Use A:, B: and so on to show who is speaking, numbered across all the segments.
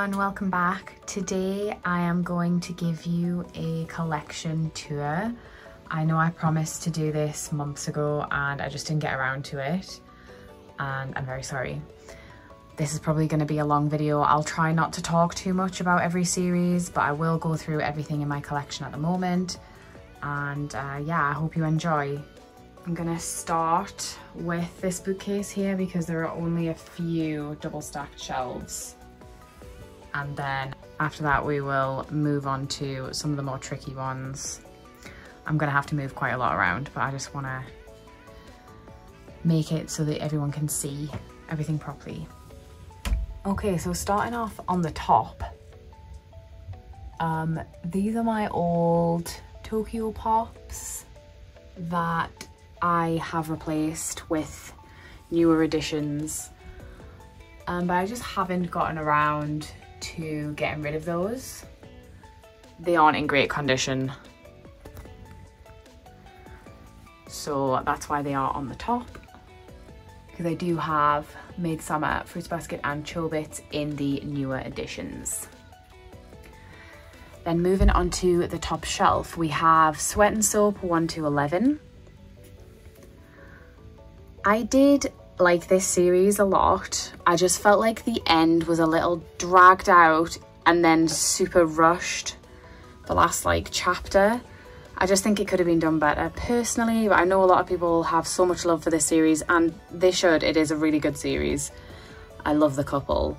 A: everyone, welcome back. Today I am going to give you a collection tour. I know I promised to do this months ago and I just didn't get around to it, and I'm very sorry. This is probably going to be a long video. I'll try not to talk too much about every series, but I will go through everything in my collection at the moment, and yeah, I hope you enjoy. I'm gonna start with this bookcase here because there are only a few double stacked shelves, and then after that we will move on to some of the more tricky ones. I'm gonna have to move quite a lot around, but I just want to make it so that everyone can see everything properly. Okay, so starting off on the top, these are my old Tokyo Pops that I have replaced with newer editions, but I just haven't gotten around to getting rid of those. They aren't in great condition, so that's why they are on the top, because I do have Midsummer, Fruits Basket and Chobits in the newer editions. Then moving on to the top shelf, we have Sweat and Soap 1 to 11. I did like this series a lot. I just felt like the end was a little dragged out and then super rushed, the last like chapter. I just think it could have been done better personally, but I know a lot of people have so much love for this series, and they should. It is a really good series. I love the couple.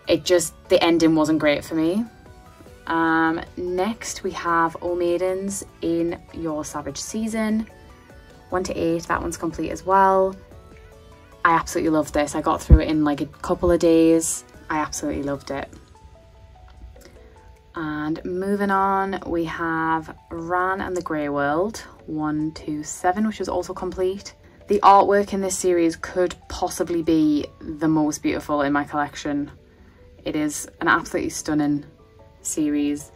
A: It just, the ending wasn't great for me. Next we have O Maidens in Your Savage Season 1 to 8, that one's complete as well. I absolutely loved this. I got through it in like a couple of days. I absolutely loved it. And moving on, we have Ran and the Grey World 1 to 7, which is also complete. The artwork in this series could possibly be the most beautiful in my collection. It is an absolutely stunning series.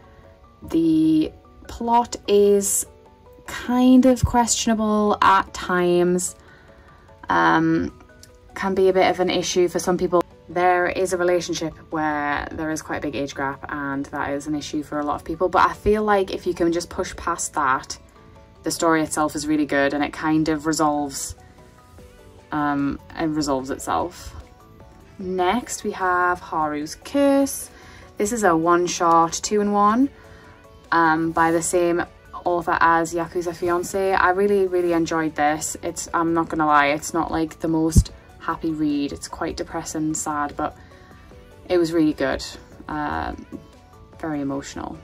A: The plot is kind of questionable at times, can be a bit of an issue for some people. There is a relationship where there is quite a big age gap, and that is an issue for a lot of people, but I feel like if you can just push past that, the story itself is really good and it kind of resolves itself. Next we have Haru's Curse. This is a one-shot 2-in-1 by the same author as Yakuza Fiancé. I really enjoyed this. I'm not gonna lie, it's not like the most happy read. It's quite depressing and sad, but it was really good. Very emotional.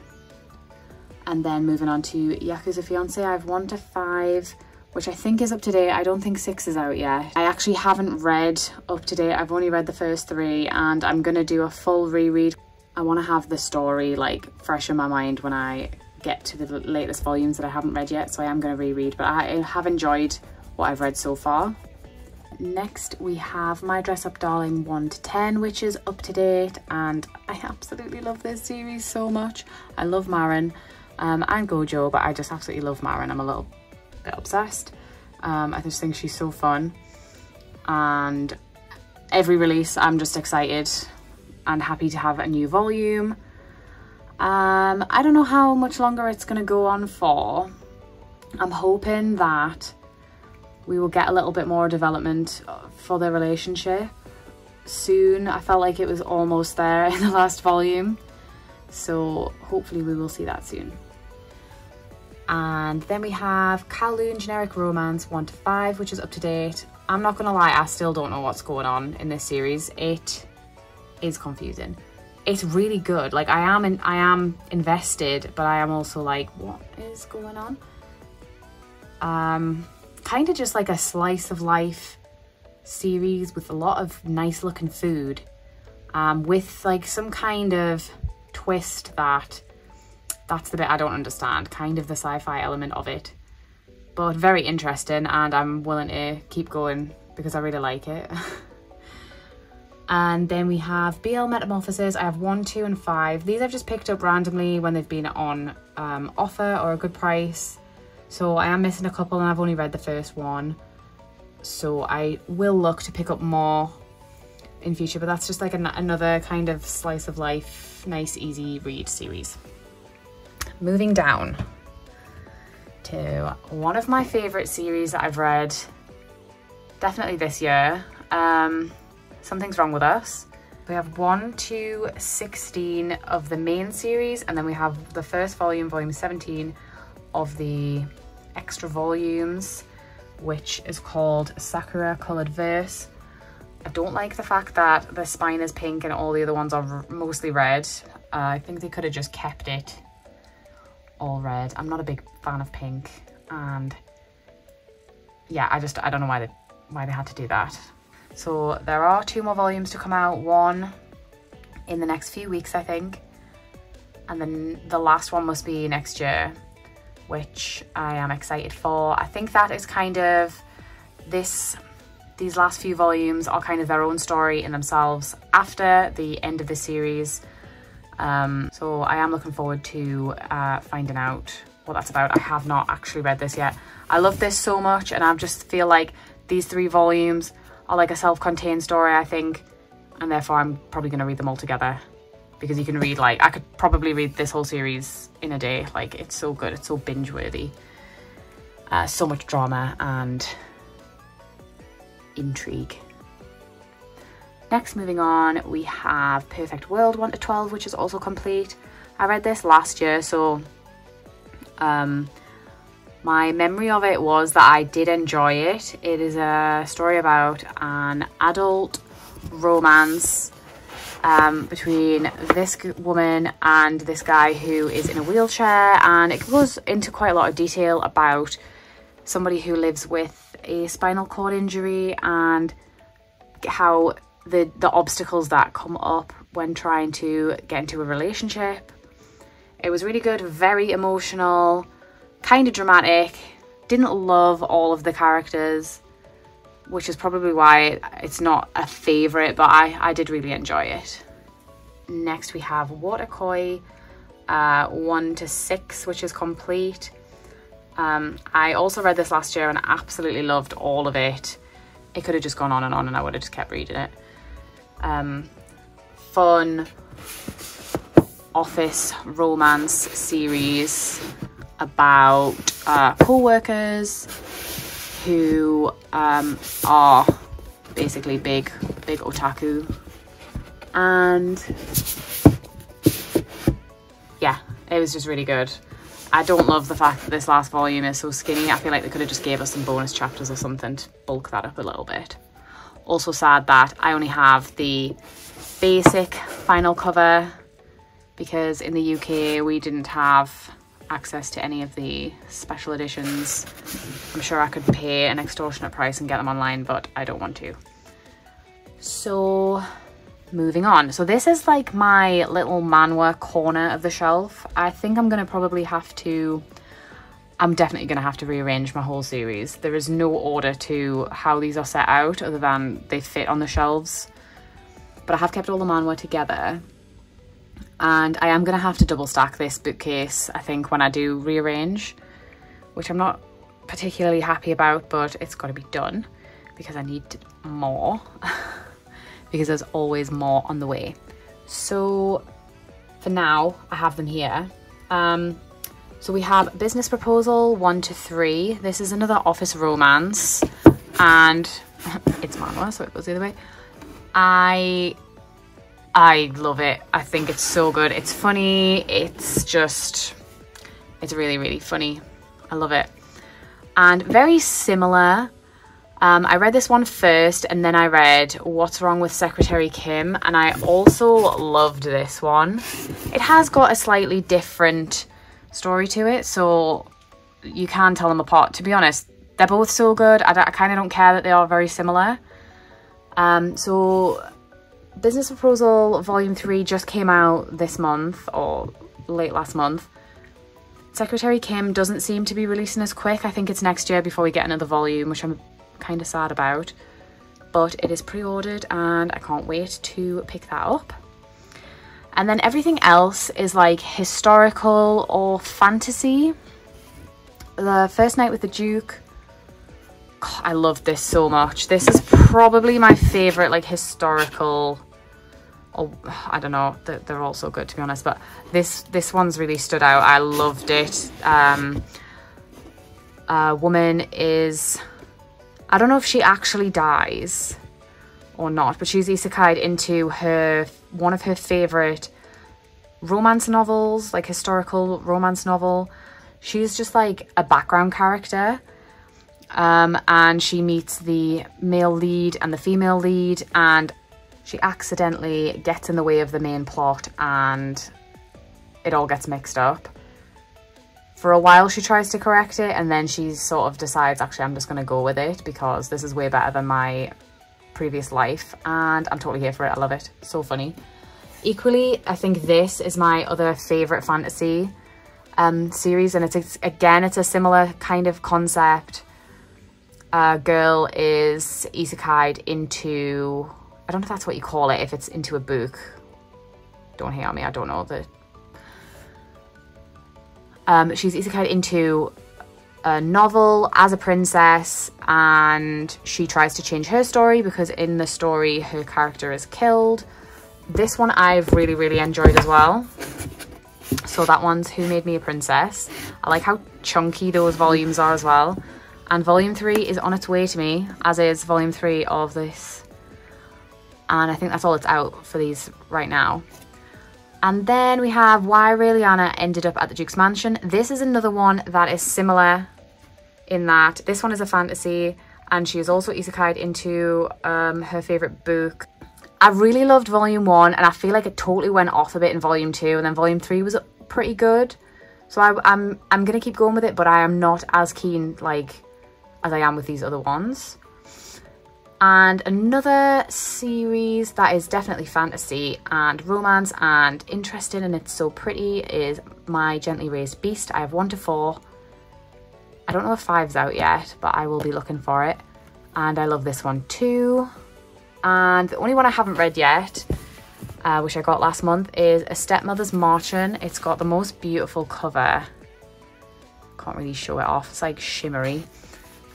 A: And then moving on to Yakuza Fiancé, I have 1 to 5, which I think is up to date. I don't think 6 is out yet. I actually haven't read up to date. I've only read the first 3, and I'm gonna do a full reread. I want to have the story like fresh in my mind when I get to the latest volumes that I haven't read yet, so I am going to reread, but I have enjoyed what I've read so far. Next we have My Dress Up Darling 1 to 10, which is up to date, and I absolutely love this series so much. I love Marin and Gojo, but I just absolutely love Marin. I'm a little bit obsessed. I just think she's so fun, and every release I'm just excited and happy to have a new volume. I don't know how much longer it's going to go on for. I'm hoping that we will get a little bit more development for their relationship soon. I felt like it was almost there in the last volume, so hopefully we will see that soon. And then we have Kowloon Generic Romance 1 to 5, which is up to date. I'm not gonna lie, I still don't know what's going on in this series. It is confusing. It's really good. Like I am invested, but I am also like, what is going on? Kind of just like a slice of life series with a lot of nice looking food, with like some kind of twist that's the bit I don't understand, kind of the sci-fi element of it, but very interesting, and I'm willing to keep going because I really like it. And then we have BL Metamorphosis. I have 1, 2 and 5. These I've just picked up randomly when they've been on offer or a good price, so I am missing a couple and I've only read the first one, so I will look to pick up more in future, but that's just like another kind of slice of life, nice, easy read series. Moving down to one of my favorite series that I've read definitely this year, Something's Wrong with Us. We have 1 to 16 of the main series, and then we have the first volume, volume 17 of the extra volumes, which is called Sakura Colored Verse. I don't like the fact that the spine is pink and all the other ones are mostly red. I think they could have just kept it all red. I'm not a big fan of pink, and yeah, I don't know why they had to do that. So there are 2 more volumes to come out, one in the next few weeks, I think, and then the last one must be next year, which I am excited for. I think that is kind of these last few volumes are kind of their own story in themselves after the end of the series. So I am looking forward to finding out what that's about. I have not actually read this yet. I love this so much, and I just feel like these 3 volumes are like a self-contained story, I think, and therefore I'm probably going to read them all together, because you can read, like, I could probably read this whole series in a day. Like, it's so good, it's so binge-worthy, so much drama and intrigue. Next, moving on, we have Perfect World 1 to 12, which is also complete. I read this last year, so my memory of it was that I did enjoy it. It is a story about an adult romance between this woman and this guy who is in a wheelchair, and it goes into quite a lot of detail about somebody who lives with a spinal cord injury and how the obstacles that come up when trying to get into a relationship. It was really good, very emotional, kind of dramatic. Didn't love all of the characters, which is probably why it's not a favourite, but I did really enjoy it. Next we have Waterkoi 1 to 6, which is complete. I also read this last year and absolutely loved all of it. It could have just gone on and I would have just kept reading it. Fun office romance series about co-workers who are basically big otaku, and yeah, it was just really good. I don't love the fact that this last volume is so skinny. I feel like they could have just gave us some bonus chapters or something to bulk that up a little bit. Also sad that I only have the basic final cover, because in the UK we didn't have access to any of the special editions. I'm sure I could pay an extortionate price and get them online, but I don't want to. So moving on. So this is like my little Manhwa corner of the shelf. I think I'm definitely going to have to rearrange my whole series. There is no order to how these are set out other than they fit on the shelves. But I have kept all the Manhwa together. And I am going to have to double stack this bookcase, I think, when I do rearrange, which I'm not particularly happy about, but it's got to be done because I need more, because there's always more on the way. So for now, I have them here. So we have Business Proposal 1 to 3. This is another office romance, and it's Manhwa, so it goes the other way. I love it. I think it's so good. It's funny. It's really, really funny. I love it. And very similar. I read this one first, and then I read What's Wrong with Secretary Kim, and I also loved this one. It has got a slightly different story to it, so you can tell them apart. To be honest, they're both so good. I kind of don't care that they are very similar. So Business Proposal Volume 3 just came out this month, or late last month. Secretary Kim doesn't seem to be releasing as quick. I think it's next year before we get another volume, which I'm kind of sad about. But it is pre-ordered and I can't wait to pick that up. And then everything else is like historical or fantasy. The First Night with the Duke. God, I love this so much. This is probably my favorite like historical, or I don't know, they're all so good to be honest, but this one's really stood out. I loved it. Woman is, I don't know if she actually dies or not, but she's isekai'd into one of her favorite romance novels, like historical romance novel. She's just like a background character, and she meets the male lead and the female lead, and she accidentally gets in the way of the main plot and it all gets mixed up. For a while she tries to correct it, and then she sort of decides, actually I'm just going to go with it because this is way better than my previous life, and I'm totally here for it. I love it. So funny. Equally, I think this is my other favourite fantasy series, and it's a similar kind of concept. A girl is isekai'd into, I don't know if that's what you call it, if it's into a book. Don't hate on me, I don't know. She's isekai'd into a novel as a princess, and she tries to change her story because in the story her character is killed. This one I've really enjoyed as well. So that one's Who Made Me a Princess. I like how chunky those volumes are as well. And volume 3 is on its way to me, as is volume 3 of this. And I think that's all it's out for these right now. And then we have Why Raeliana Ended Up at the Duke's Mansion. This is another one that is similar in that this one is a fantasy, and she is also isekai'd into her favourite book. I really loved volume 1, and I feel like it totally went off a bit in volume 2, and then volume 3 was pretty good. So I'm gonna keep going with it, but I am not as keen like as I am with these other ones. And another series that is definitely fantasy and romance and interesting, and it's so pretty, is My Gently Raised Beast. I have 1 to 4. I don't know if 5's out yet, but I will be looking for it. And I love this one too. And the only one I haven't read yet, which I got last month, is A Stepmother's Marchen. It's got the most beautiful cover. Can't really show it off. It's like shimmery.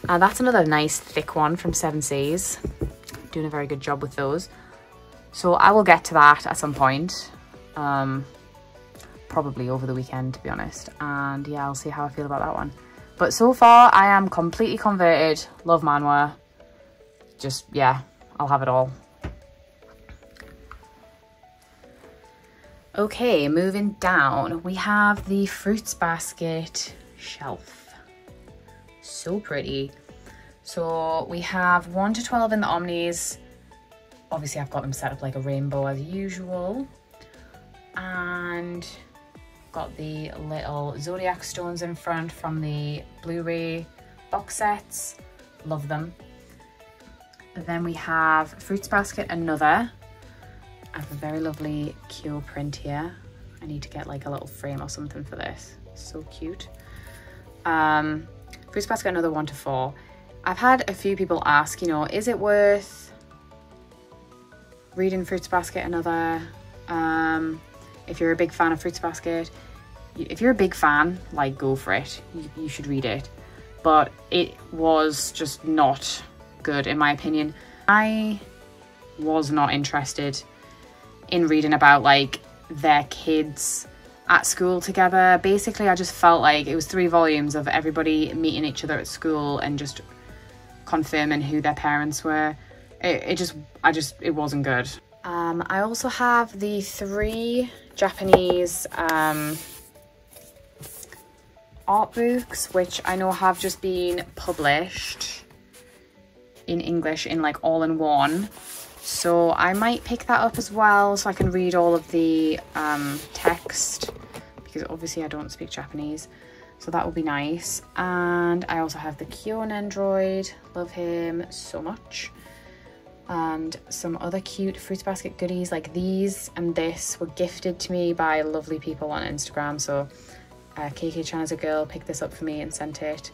A: And that's another nice thick one from Seven Seas. Doing a very good job with those. So I will get to that at some point. Probably over the weekend, to be honest. And yeah, I'll see how I feel about that one. But so far, I am completely converted. Love Manhwa. Just, yeah, I'll have it all. Okay, moving down, we have the Fruits Basket shelf. So pretty. So we have 1 to 12 in the omnis. Obviously I've got them set up like a rainbow as usual, and got the little zodiac stones in front from the Blu-ray box sets. Love them. And then we have Fruits Basket, another. I have a very lovely Kyo print here. I need to get like a little frame or something for this. So cute. Fruits Basket, another 1 to 4. I've had a few people ask, you know, is it worth reading Fruits Basket another? If you're a big fan of Fruits Basket, if you're a big fan, like, go for it. You should read it. But it was just not good, in my opinion. I was not interested in reading about, like, their kids at school together. Basically, I just felt like it was 3 volumes of everybody meeting each other at school and just confirming who their parents were. It wasn't good. I also have the 3 Japanese art books, which I know have just been published in English in like all in one. So I might pick that up as well so I can read all of the text, because obviously I don't speak Japanese. So that will be nice. And I also have the Kyon Android. Love him so much. And some other cute Fruits Basket goodies like these and this were gifted to me by lovely people on Instagram. So KK Chan as a girl picked this up for me and sent it.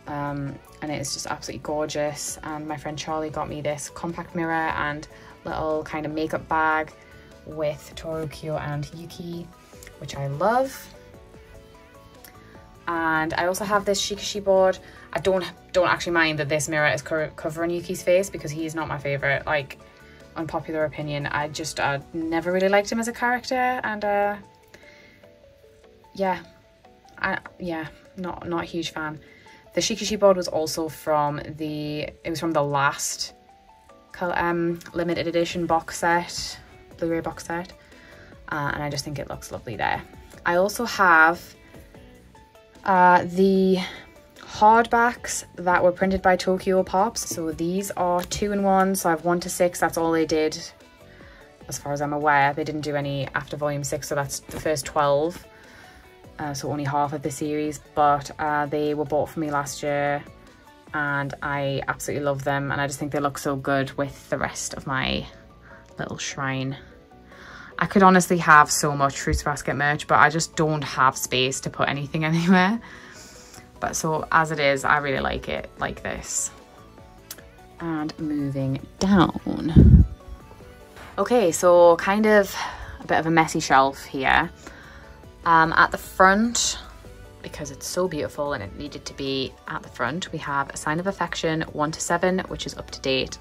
A: And it is just absolutely gorgeous. And my friend Charlie got me this compact mirror and little kind of makeup bag with Toru, Kyo and Yuki, which I love. And I also have this Shikashi board. I don't actually mind that this mirror is covering Yuki's face because he's not my favourite. Like, unpopular opinion, I never really liked him as a character, and not a huge fan. The Shikashi board was also from the last limited edition box set, Blu-ray box set, and I just think it looks lovely there. I also have the hardbacks that were printed by Tokyo Pops. So these are 2-in-1, so I have 1 to 6. That's all they did as far as I'm aware. They didn't do any after volume 6, so that's the first 12, so only half of the series, but they were bought for me last year and I absolutely love them, and I just think they look so good with the rest of my little shrine. I could honestly have so much Fruits Basket merch, but I just don't have space to put anything anywhere. But so as it is, I really like it like this. And moving down. Okay, so kind of a bit of a messy shelf here. At the front, because it's so beautiful and it needed to be at the front, we have A Sign of Affection 1 to 7, which is up to date.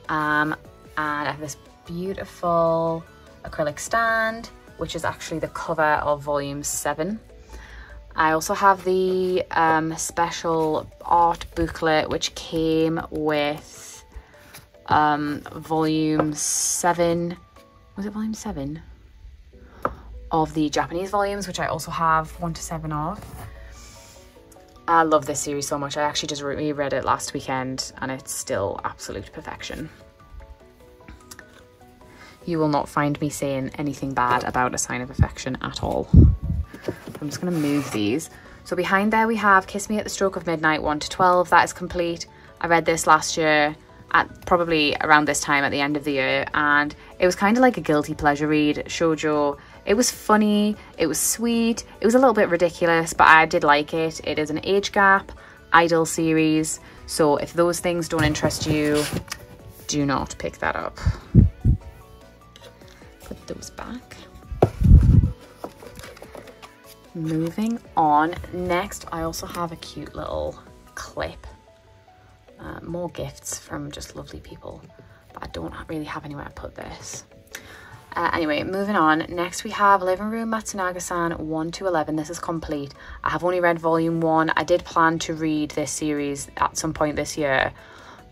A: And I have this beautiful acrylic stand, which is actually the cover of volume 7. I also have the special art booklet, which came with volume 7, was it volume 7? Of the Japanese volumes, which I also have 1 to 7 of. I love this series so much. I actually just reread it last weekend and it's still absolute perfection. You will not find me saying anything bad about A Sign of Affection at all. I'm just going to move these. So behind there we have Kiss Me at the Stroke of Midnight 1 to 12. That is complete. I read this last year at probably around this time at the end of the year, and it was kind of like a guilty pleasure read. Shojo. It was funny, it was sweet, it was a little bit ridiculous, but I did like it. It is an age gap idol series, so if those things don't interest you, do not pick that up. Put those back. Moving on, next I also have a cute little clip. More gifts from just lovely people, but I don't really have anywhere to put this. Anyway, moving on, next we have Living Room Matsunaga-san 1 to 11. This is complete. I have only read volume 1. I did plan to read this series at some point this year.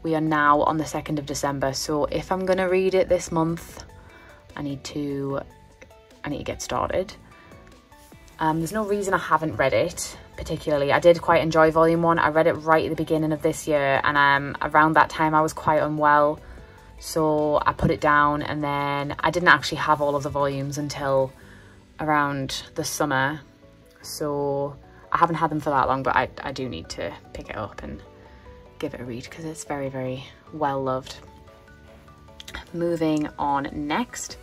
A: We are now on the 2nd of December, so if I'm gonna read it this month, I need to get started. There's no reason I haven't read it particularly. I did quite enjoy volume 1. I read it right at the beginning of this year, and around that time I was quite unwell, so I put it down, and then I didn't actually have all of the volumes until around the summer, so I haven't had them for that long, but I do need to pick it up and give it a read because it's very, very well loved. Moving on, next,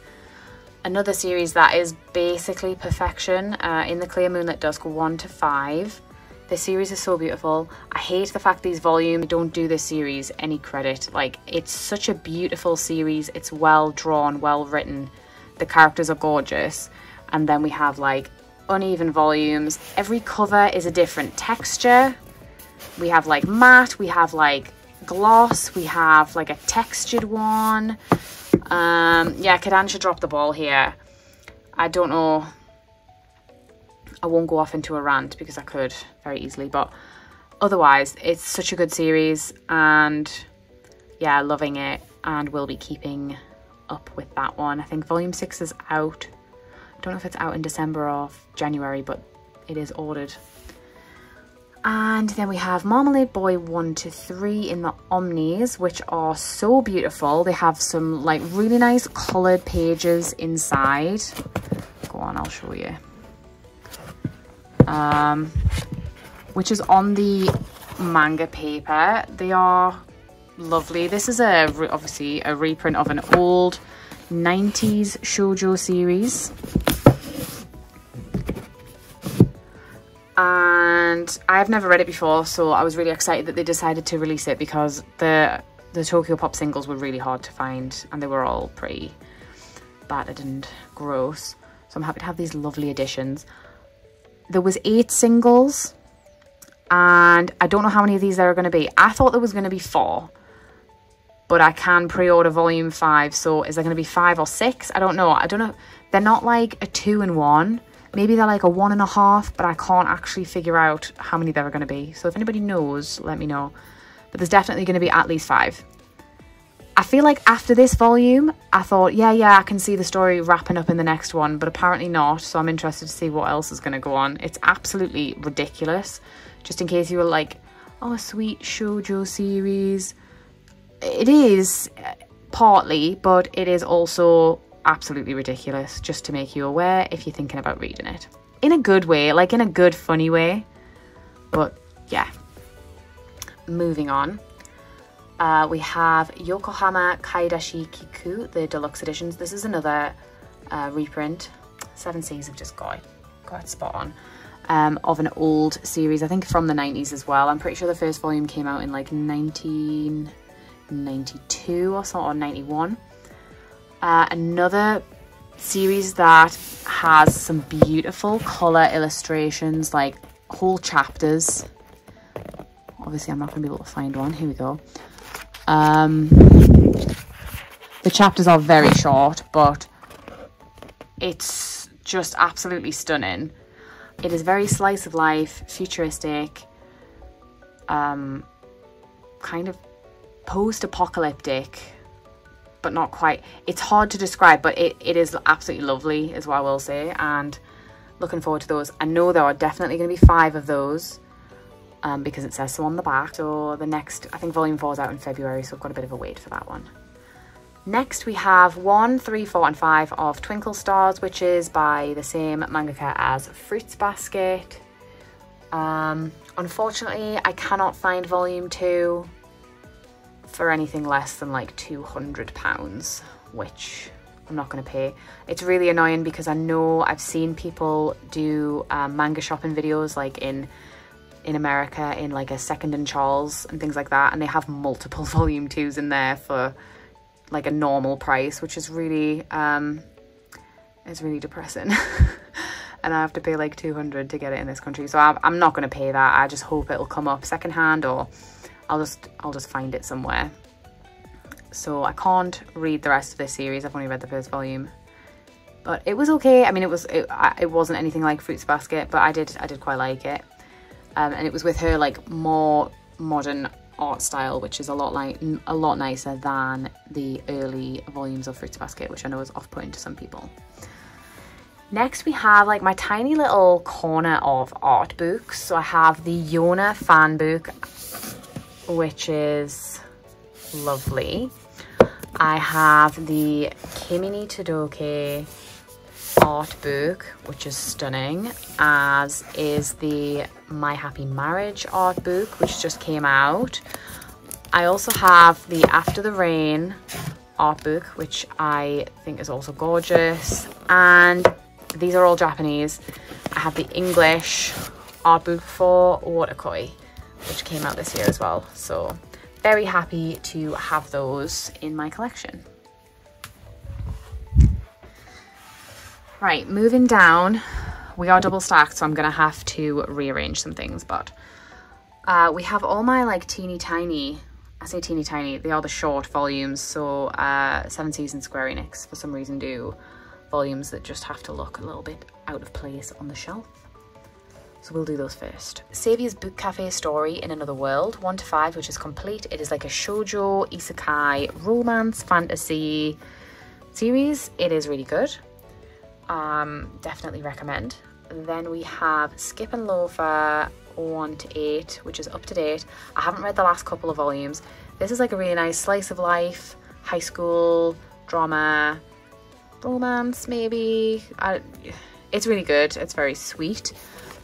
A: another series that is basically perfection, In the Clear Moonlit Dusk 1 to 5. This series is so beautiful. I hate the fact these volumes don't do this series any credit. Like, it's such a beautiful series. It's well drawn, well written. The characters are gorgeous. And then we have like uneven volumes. Every cover is a different texture. We have like matte, we have like gloss, we have like a textured one. Yeah, Kodansha dropped the ball here. I don't know. I won't go off into a rant because I could very easily, but otherwise it's such a good series, and yeah, loving it, and we'll be keeping up with that one. I think volume 6 is out. I don't know if it's out in December or January, but it is ordered. And then we have Marmalade Boy 1 to 3 in the Omnis, which are so beautiful. They have some like really nice coloured pages inside. Go on, I'll show you. Which is on the manga paper. They are lovely. This is obviously a reprint of an old 90s shoujo series. And I've never read it before, so I was really excited that they decided to release it because the Tokyo Pop singles were really hard to find and they were all pretty battered and gross. So I'm happy to have these lovely editions. there was 8 singles, and I don't know how many of these there are going to be. I thought there was going to be 4, but I can pre-order volume 5. So is there going to be 5 or 6? I don't know. They're not like a 2-in-1. Maybe they're like a 1.5, but I can't actually figure out how many there are going to be. So if anybody knows, let me know. But there's definitely going to be at least 5. I feel like after this volume, I thought, yeah, I can see the story wrapping up in the next one, but apparently not. So I'm interested to see what else is going to go on. It's absolutely ridiculous. Just in case you were like, oh, a sweet shoujo series. It is partly, but it is also absolutely ridiculous, just to make you aware if you're thinking about reading it. In a good way, like in a good, funny way. But yeah. Moving on. We have Yokohama Kaidashi Kiku, the deluxe editions. This is another reprint. 7 Seas have just got it spot on. Of an old series, I think from the 90s as well. I'm pretty sure the first volume came out in like 1992 or something, or 91. Another series that has some beautiful colour illustrations, like whole chapters. Obviously I'm not going to be able to find one. Here we go. The chapters are very short, but it's just absolutely stunning. It is very slice of life, futuristic, kind of post-apocalyptic, but not quite. It's hard to describe, but it is absolutely lovely, is what I will say, and looking forward to those. I know there are definitely going to be 5 of those, because it says so on the back. So the next, I think volume 4 is out in February, so I've got a bit of a wait for that one. Next we have 1, 3, 4 and 5 of Twinkle Stars, which is by the same mangaka as Fruits Basket. Unfortunately, I cannot find volume 2 for anything less than like £200, which I'm not going to pay. It's really annoying because I know I've seen people do manga shopping videos like in America, in like a Second and Charles and things like that, and they have multiple volume 2s in there for like a normal price, which is really it's really depressing. And I have to pay like $200 to get it in this country, so I'm not going to pay that. I just hope it'll come up secondhand, or I'll just find it somewhere. So I can't read the rest of this series. I've only read the first volume, but it was okay. I mean, it wasn't anything like Fruits Basket, but I did quite like it. And it was with her like more modern art style, which is a lot nicer than the early volumes of Fruits Basket, which I know is off-putting to some people. Next we have like my tiny little corner of art books. So I have the Yona fan book, which is lovely. I have the Kimi Todoke art book, which is stunning, as is the My Happy Marriage art book, which just came out. I also have the After the Rain art book, which I think is also gorgeous, and these are all Japanese. I have the English art book for Waterkoi, which came out this year as well, so very happy to have those in my collection. Right, moving down, we are double stacked, so I'm gonna have to rearrange some things, but we have all my like teeny tiny, I say teeny tiny, they are the short volumes. So 7 Seas and Square Enix for some reason do volumes that just have to look a little bit out of place on the shelf. So we'll do those first. Saviour's Book Cafe Story in Another World, 1 to 5, which is complete. It is like a shoujo, isekai, romance, fantasy series. It is really good. Definitely recommend. Then we have Skip and Loafer 1 to 8, which is up to date. I haven't read the last couple of volumes. This is like a really nice slice of life, high school drama, romance maybe. It's really good. It's very sweet.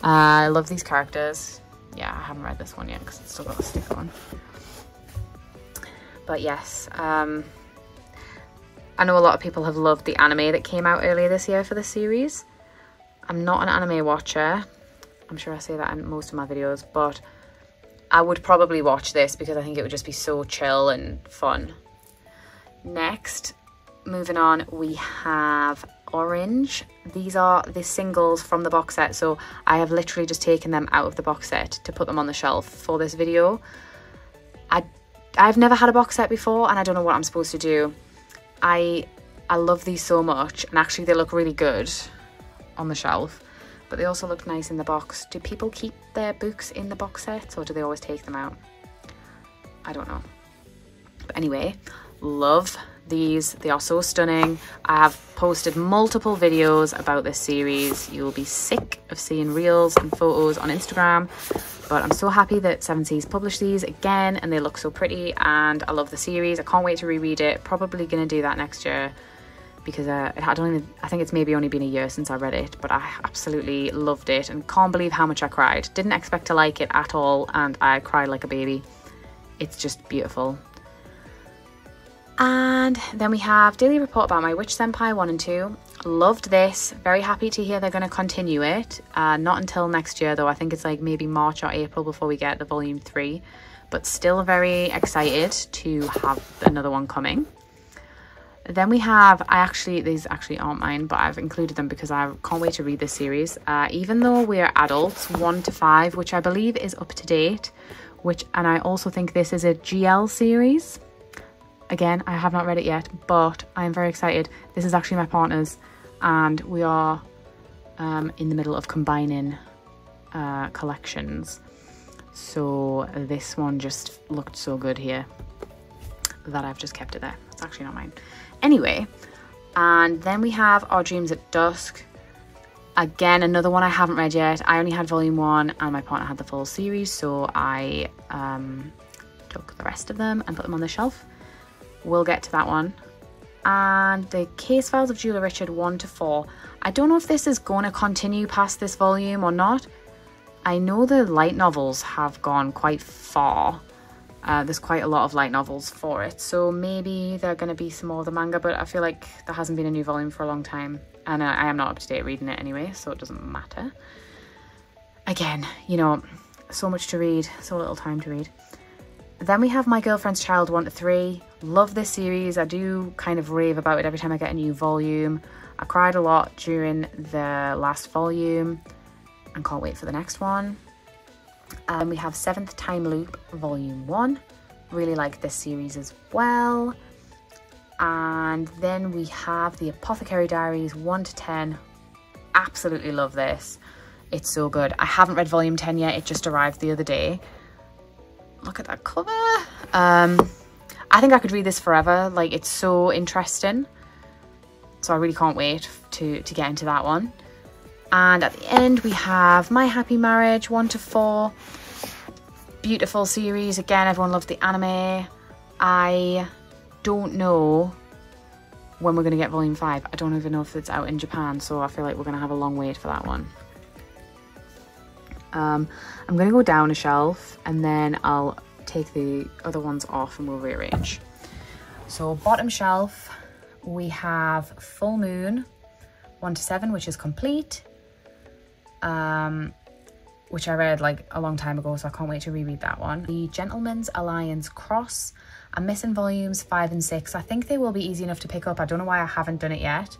A: I love these characters. Yeah, I haven't read this one yet because it's still got a sticker on. But yes, I know a lot of people have loved the anime that came out earlier this year for this series. I'm not an anime watcher. I'm sure I say that in most of my videos, but I would probably watch this because I think it would just be so chill and fun. Next, moving on, we have orange. These are the singles from the box set, so I have literally just taken them out of the box set to put them on the shelf for this video. I've never had a box set before and I don't know what I'm supposed to do. I love these so much, and actually they look really good on the shelf, but they also look nice in the box. Do people keep their books in the box sets or do they always take them out? I don't know. But anyway, love these. They are so stunning. I have posted multiple videos about this series. You'll be sick of seeing reels and photos on Instagram, but I'm so happy that Seven Seas published these again, and they look so pretty, and I love the series. I can't wait to reread it. Probably gonna do that next year, because I think it's maybe only been a year since I read it, but I absolutely loved it and can't believe how much I cried. Didn't expect to like it at all, and I cried like a baby. It's just beautiful. And then we have Daily Report About My Witch Senpai 1 and 2. Loved this. Very happy to hear they're going to continue it. Not until next year though. I think it's like maybe March or April before we get the volume 3. But still very excited to have another one coming. Then we have, these actually aren't mine, but I've included them because I can't wait to read this series. Even Though We're Adults 1 to 5, which I believe is up to date. And I also think this is a GL series. Again, I have not read it yet, but I am very excited. This is actually my partner's, and we are in the middle of combining collections. So this one just looked so good here that I've just kept it there. It's actually not mine. Anyway, and then we have Our Dreams at Dusk. Again, another one I haven't read yet. I only had volume 1 and my partner had the full series, so I took the rest of them and put them on the shelf. We'll get to that one. And the Case Files of Julia Richard 1 to 4. I don't know if this is going to continue past this volume or not. I know the light novels have gone quite far. There's quite a lot of light novels for it, so maybe there are going to be some more of the manga, but I feel like there hasn't been a new volume for a long time, and I am not up to date reading it anyway, so it doesn't matter. Again, you know, so much to read, so little time to read. Then we have My Girlfriend's Child 1 to 3. Love this series. I do kind of rave about it every time I get a new volume. I cried a lot during the last volume and can't wait for the next one. We have 7th Time Loop Volume 1. Really like this series as well. And then we have The Apothecary Diaries 1 to 10. Absolutely love this. It's so good. I haven't read Volume 10 yet. It just arrived the other day. Look at that cover. I think I could read this forever. Like, it's so interesting. So I really can't wait to get into that one. And at the end we have My Happy Marriage 1 to 4. Beautiful series. Again, everyone loved the anime. I don't know when we're going to get volume 5. I don't even know if it's out in Japan, so I feel like we're going to have a long wait for that one. I'm going to go down a shelf and then I'll take the other ones off and we'll rearrange. So bottom shelf, we have Full Moon 1 to 7, which is complete, which I read like a long time ago, so I can't wait to reread that one. The Gentleman's Alliance Cross. I'm missing volumes 5 and 6. I think they will be easy enough to pick up. I don't know why I haven't done it yet,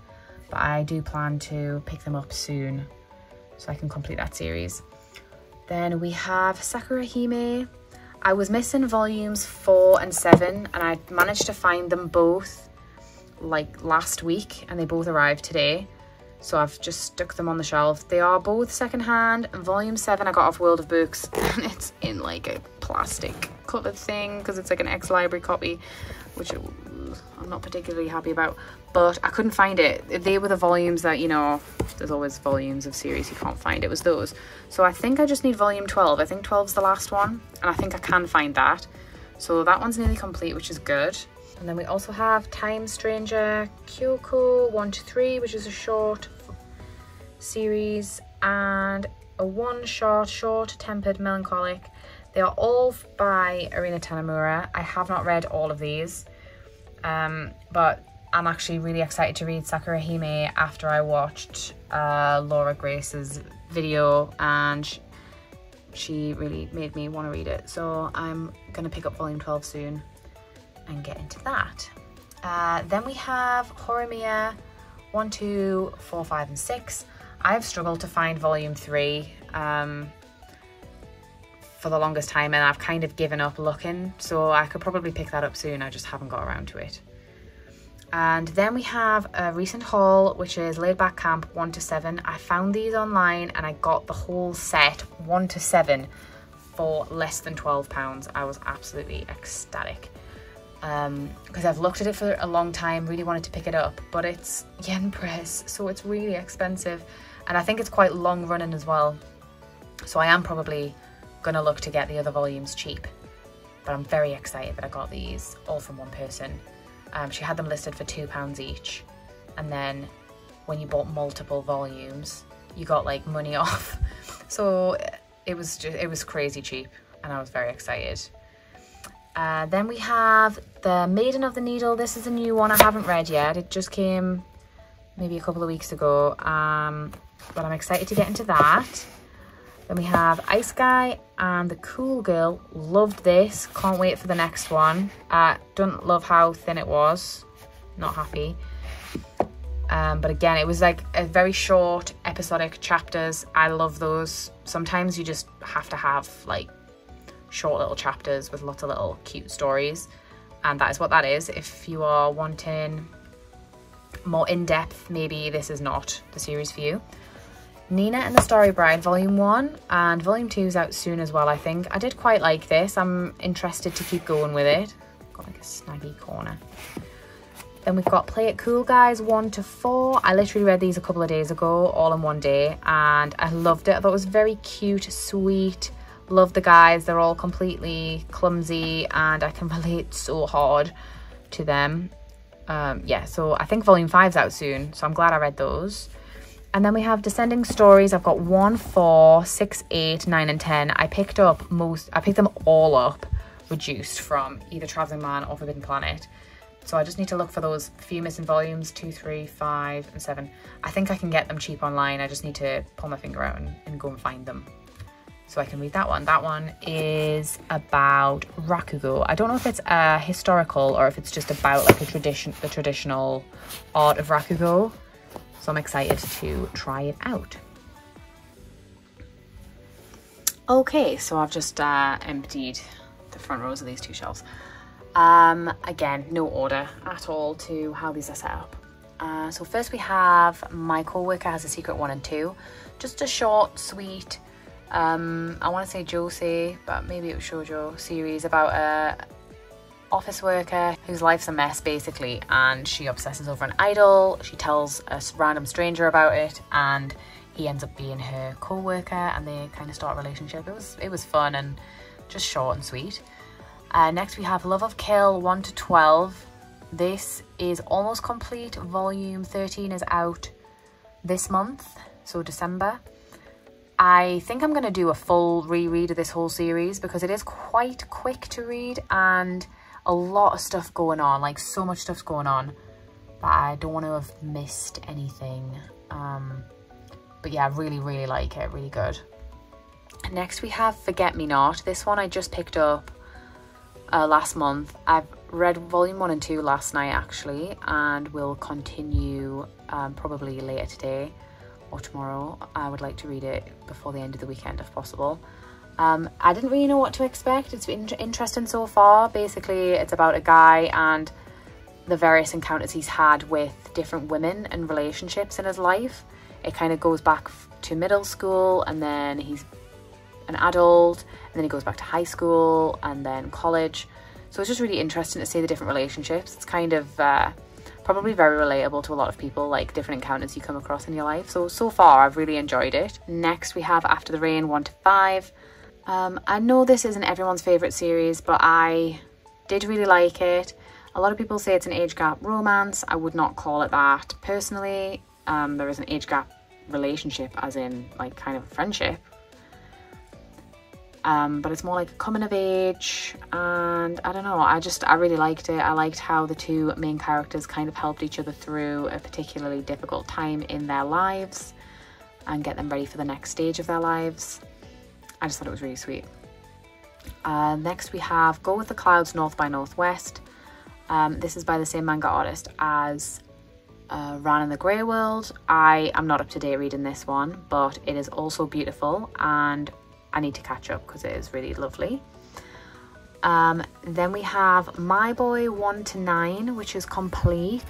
A: but I do plan to pick them up soon so I can complete that series. Then we have Sakura Hime. I was missing volumes 4 and 7 and I managed to find them both like last week and they both arrived today. So I've just stuck them on the shelf. They are both secondhand. Volume 7 I got off World of Books and it's in like a plastic covered thing because it's like an ex-library copy, which I'm not particularly happy about, but I couldn't find it. They were the volumes that, you know, there's always volumes of series you can't find. It was those. So I think I just need volume 12. I think 12's the last one and I think I can find that. So that one's nearly complete, which is good. And then we also have Time Stranger Kyoko 1 to 3, which is a short series, and a one-shot Short Tempered Melancholic. They are all by Arina Tanimura. I have not read all of these, but I'm actually really excited to read Sakura Hime after I watched Laura Grace's video, and she really made me want to read it. So I'm going to pick up volume 12 soon and get into that. Then we have Horimiya 1, 2, 4, 5 and 6. I've struggled to find volume 3 for the longest time, and I've kind of given up looking, so I could probably pick that up soon. I just haven't got around to it. And then we have a recent haul, which is Laid Back Camp 1 to 7. I found these online and I got the whole set 1 to 7 for less than £12. I was absolutely ecstatic because I've looked at it for a long time, really wanted to pick it up, but it's yen press, so it's really expensive, and I think it's quite long running as well, so I am probably gonna look to get the other volumes cheap. But I'm very excited that I got these all from one person. She had them listed for £2 each, and then when you bought multiple volumes you got like money off, so it was crazy cheap, and I was very excited. Then we have the Maiden of the Needle. This is a new one I haven't read yet. It just came maybe a couple of weeks ago, but I'm excited to get into that. Then we have Ice Guy and the Cool Girl. Loved this. Can't wait for the next one. Don't love how thin it was. Not happy. But again, it was like a very short episodic chapters. I love those. Sometimes you just have to have like short little chapters with lots of little cute stories. And that is what that is. If you are wanting more in-depth, maybe this is not the series for you. Nina and the Starry Bride Volume 1 and Volume 2 is out soon as well, I think. I did quite like this. I'm interested to keep going with it. Got like a snaggy corner. Then we've got Play It Cool Guys 1 to 4. I literally read these a couple of days ago, all in one day, and I loved it. I thought it was very cute, sweet. Love the guys. They're all completely clumsy and I can relate so hard to them. Yeah, so I think Volume 5's out soon, so I'm glad I read those. And then we have Descending Stories. I've got 1, 4, 6, 8, 9 and 10. I picked them all up reduced from either Traveling Man or Forbidden Planet. So I just need to look for those few missing volumes, 2, 3, 5 and 7. I think I can get them cheap online. I just need to pull my finger out and go and find them so I can read that one. That one is about Rakugo. I don't know if it's historical or if it's just about like the traditional art of Rakugo. So I'm excited to try it out. Okay, so I've just emptied the front rows of these two shelves. Again, no order at all to how these are set up. So first we have My Co-Worker Has a Secret 1 and 2. Just a short, sweet, I want to say josei, but maybe it was shoujo series about a office worker whose life's a mess basically, and she obsesses over an idol. She tells a random stranger about it and he ends up being her co-worker, and they kind of start a relationship. It was fun and just short and sweet. Next we have Love of Kill 1 to 12. This is almost complete. Volume 13 is out this month, so December. I think I'm going to do a full reread of this whole series because it is quite quick to read and a lot of stuff going on, like so much stuff's going on that I don't want to have missed anything. But yeah, I really like it, really good. Next we have Forget Me Not. This one I just picked up last month. I've read volume 1 and 2 last night actually, and will continue probably later today or tomorrow. I would like to read it before the end of the weekend if possible. I didn't really know what to expect. It's been interesting so far. Basically, it's about a guy and the various encounters he's had with different women and relationships in his life. It kind of goes back to middle school, and then he's an adult, and then he goes back to high school and then college. So it's just really interesting to see the different relationships. It's kind of probably very relatable to a lot of people, like different encounters you come across in your life. So far I've really enjoyed it. Next we have After the Rain 1 to 5. I know this isn't everyone's favourite series, but I did really like it. A lot of people say it's an age gap romance. I would not call it that. Personally, there is an age gap relationship, as in like kind of a friendship. But it's more like a coming of age, and I don't know, I really liked it. I liked how the two main characters kind of helped each other through a particularly difficult time in their lives and get them ready for the next stage of their lives. I just thought it was really sweet. Next we have Go With the Clouds North by Northwest. This is by the same manga artist as Ran in the Grey World. I am not up to date reading this one, but it is also beautiful and I need to catch up because it is really lovely. Then we have My Boy 1 to 9, which is complete.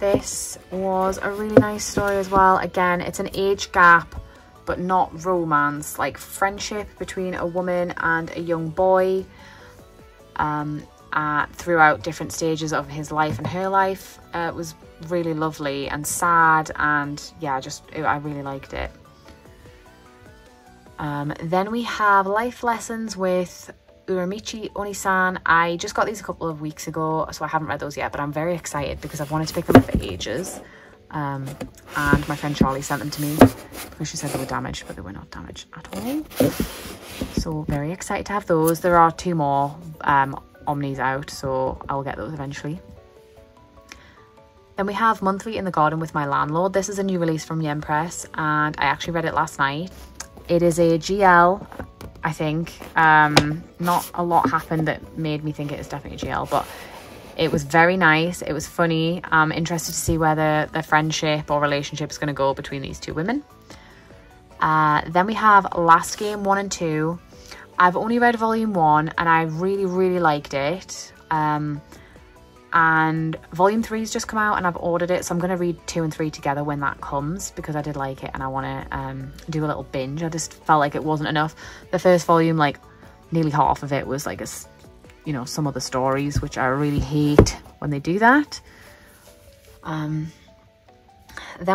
A: This was a really nice story as well. Again, it's an age gap, but not romance, like friendship between a woman and a young boy throughout different stages of his life and her life. It was really lovely and sad, and yeah, I really liked it. Then we have Life Lessons with Uramichi Onisan. I just got these a couple of weeks ago, so I haven't read those yet, but I'm very excited because I've wanted to pick them up for ages. And my friend Charlie sent them to me because she said they were damaged, but they were not damaged at all. So very excited to have those. There are 2 more omnis out, so I'll get those eventually. Then we have Monthly in the Garden with My Landlord. This is a new release from Yen Press, and I actually read it last night. It is a GL, I think. Not a lot happened that made me think it is definitely a GL, but it was very nice. It was funny. I'm interested to see whether the friendship or relationship is going to go between these 2 women. Then we have Last Game 1 and 2. I've only read volume 1 and I really, really liked it. And volume 3's just come out and I've ordered it, so I'm going to read 2 and 3 together when that comes because I did like it and I want to do a little binge. I just felt like it wasn't enough. The first volume, like nearly half of it was like some of the stories, which I really hate when they do that. Then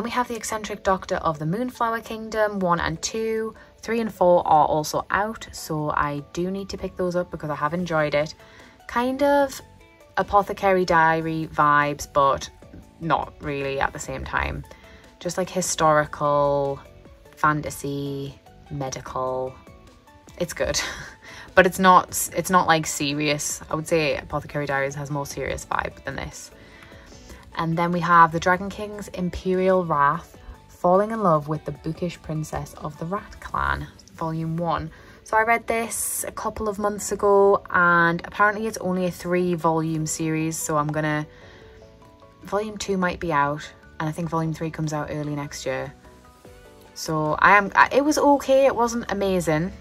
A: we have The Eccentric Doctor of the Moonflower Kingdom 1 and 2. 3 and 4 are also out, so I do need to pick those up because I have enjoyed it. Kind of Apothecary Diary vibes, but not really at the same time. Just like historical, fantasy, medical. It's good. But it's not like serious. I would say Apothecary Diaries has more serious vibe than this. And then we have The Dragon King's Imperial Wrath, Falling in Love with the Bookish Princess of the Rat Clan, volume 1. So I read this a couple of months ago and apparently it's only a 3-volume series, so volume 2 might be out and I think volume 3 comes out early next year. So it was okay, it wasn't amazing,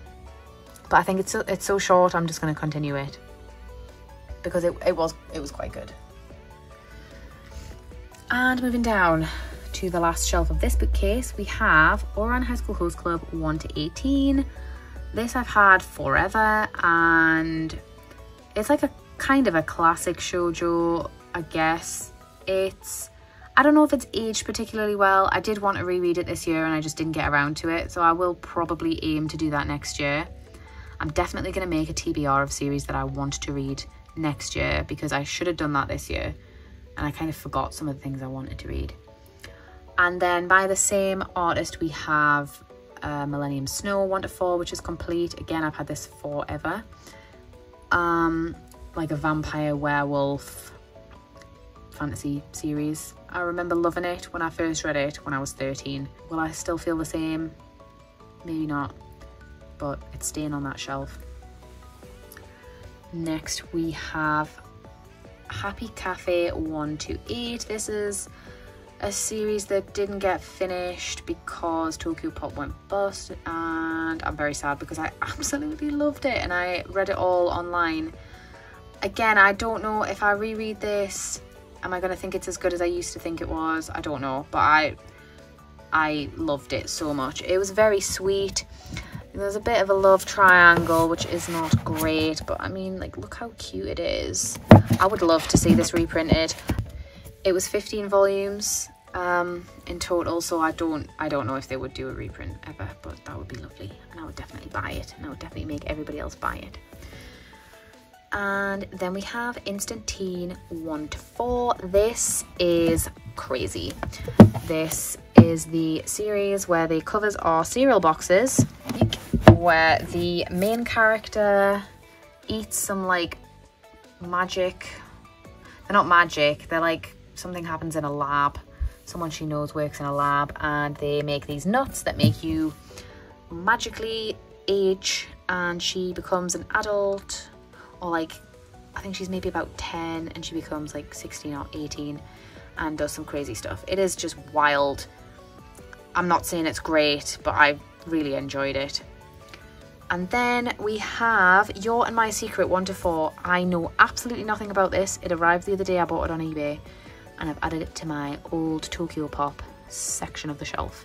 A: but I think it's so short, I'm just going to continue it because it was quite good. And moving down to the last shelf of this bookcase, we have Ouran High School Host Club 1 to 18. This I've had forever and it's like a kind of a classic shoujo, I guess. I don't know if it's aged particularly well. I did want to reread it this year and I just didn't get around to it, so I will probably aim to do that next year. I'm definitely going to make a TBR of series that I want to read next year because I should have done that this year and I kind of forgot some of the things I wanted to read. And then by the same artist we have Millennium Snow 1 to 4, which is complete. Again, I've had this forever. Like a vampire werewolf fantasy series. I remember loving it when I first read it when I was 13. Will I still feel the same? Maybe not, but it's staying on that shelf. Next we have Happy Cafe 1 to 8. This is a series that didn't get finished because Tokyo Pop went bust, and I'm very sad because I absolutely loved it and I read it all online. Again, I don't know if I reread this, am I going to think it's as good as I used to think it was? I don't know, but I loved it so much. It was very sweet. There's a bit of a love triangle, which is not great, but I mean, like, look how cute it is. I would love to see this reprinted. It was 15 volumes in total, so I don't know if they would do a reprint ever, but that would be lovely and I would definitely buy it and I would definitely make everybody else buy it. And then we have Instant Teen 1 to 4. This is crazy. This is the series where the covers are cereal boxes, where the main character eats some like magic. They're not magic, they're like something happens in a lab. Someone she knows works in a lab and they make these nuts that make you magically age, and she becomes an adult, or like I think she's maybe about 10 and she becomes like 16 or 18, and does some crazy stuff. It is just wild. I'm not saying it's great, but I really enjoyed it. And then we have Your and My Secret 1 to 4. I know absolutely nothing about this. It arrived the other day. I bought it on eBay and I've added it to my old Tokyo Pop section of the shelf.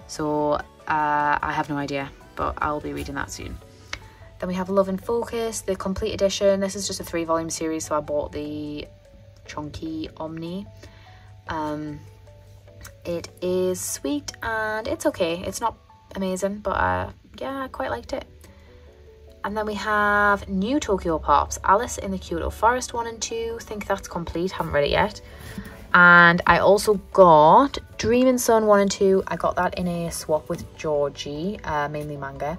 A: So I have no idea, but I'll be reading that soon. Then we have Love and Focus, the complete edition. This is just a 3-volume series, so I bought the chunky Omni. It is sweet and it's okay. It's not amazing, but yeah, I quite liked it. And then we have New Tokyo Pops, Alice in the Kyoto Forest 1 and 2. Think that's complete, haven't read it yet. And I also got Dream and Sun 1 and 2. I got that in a swap with Georgie, mainly manga.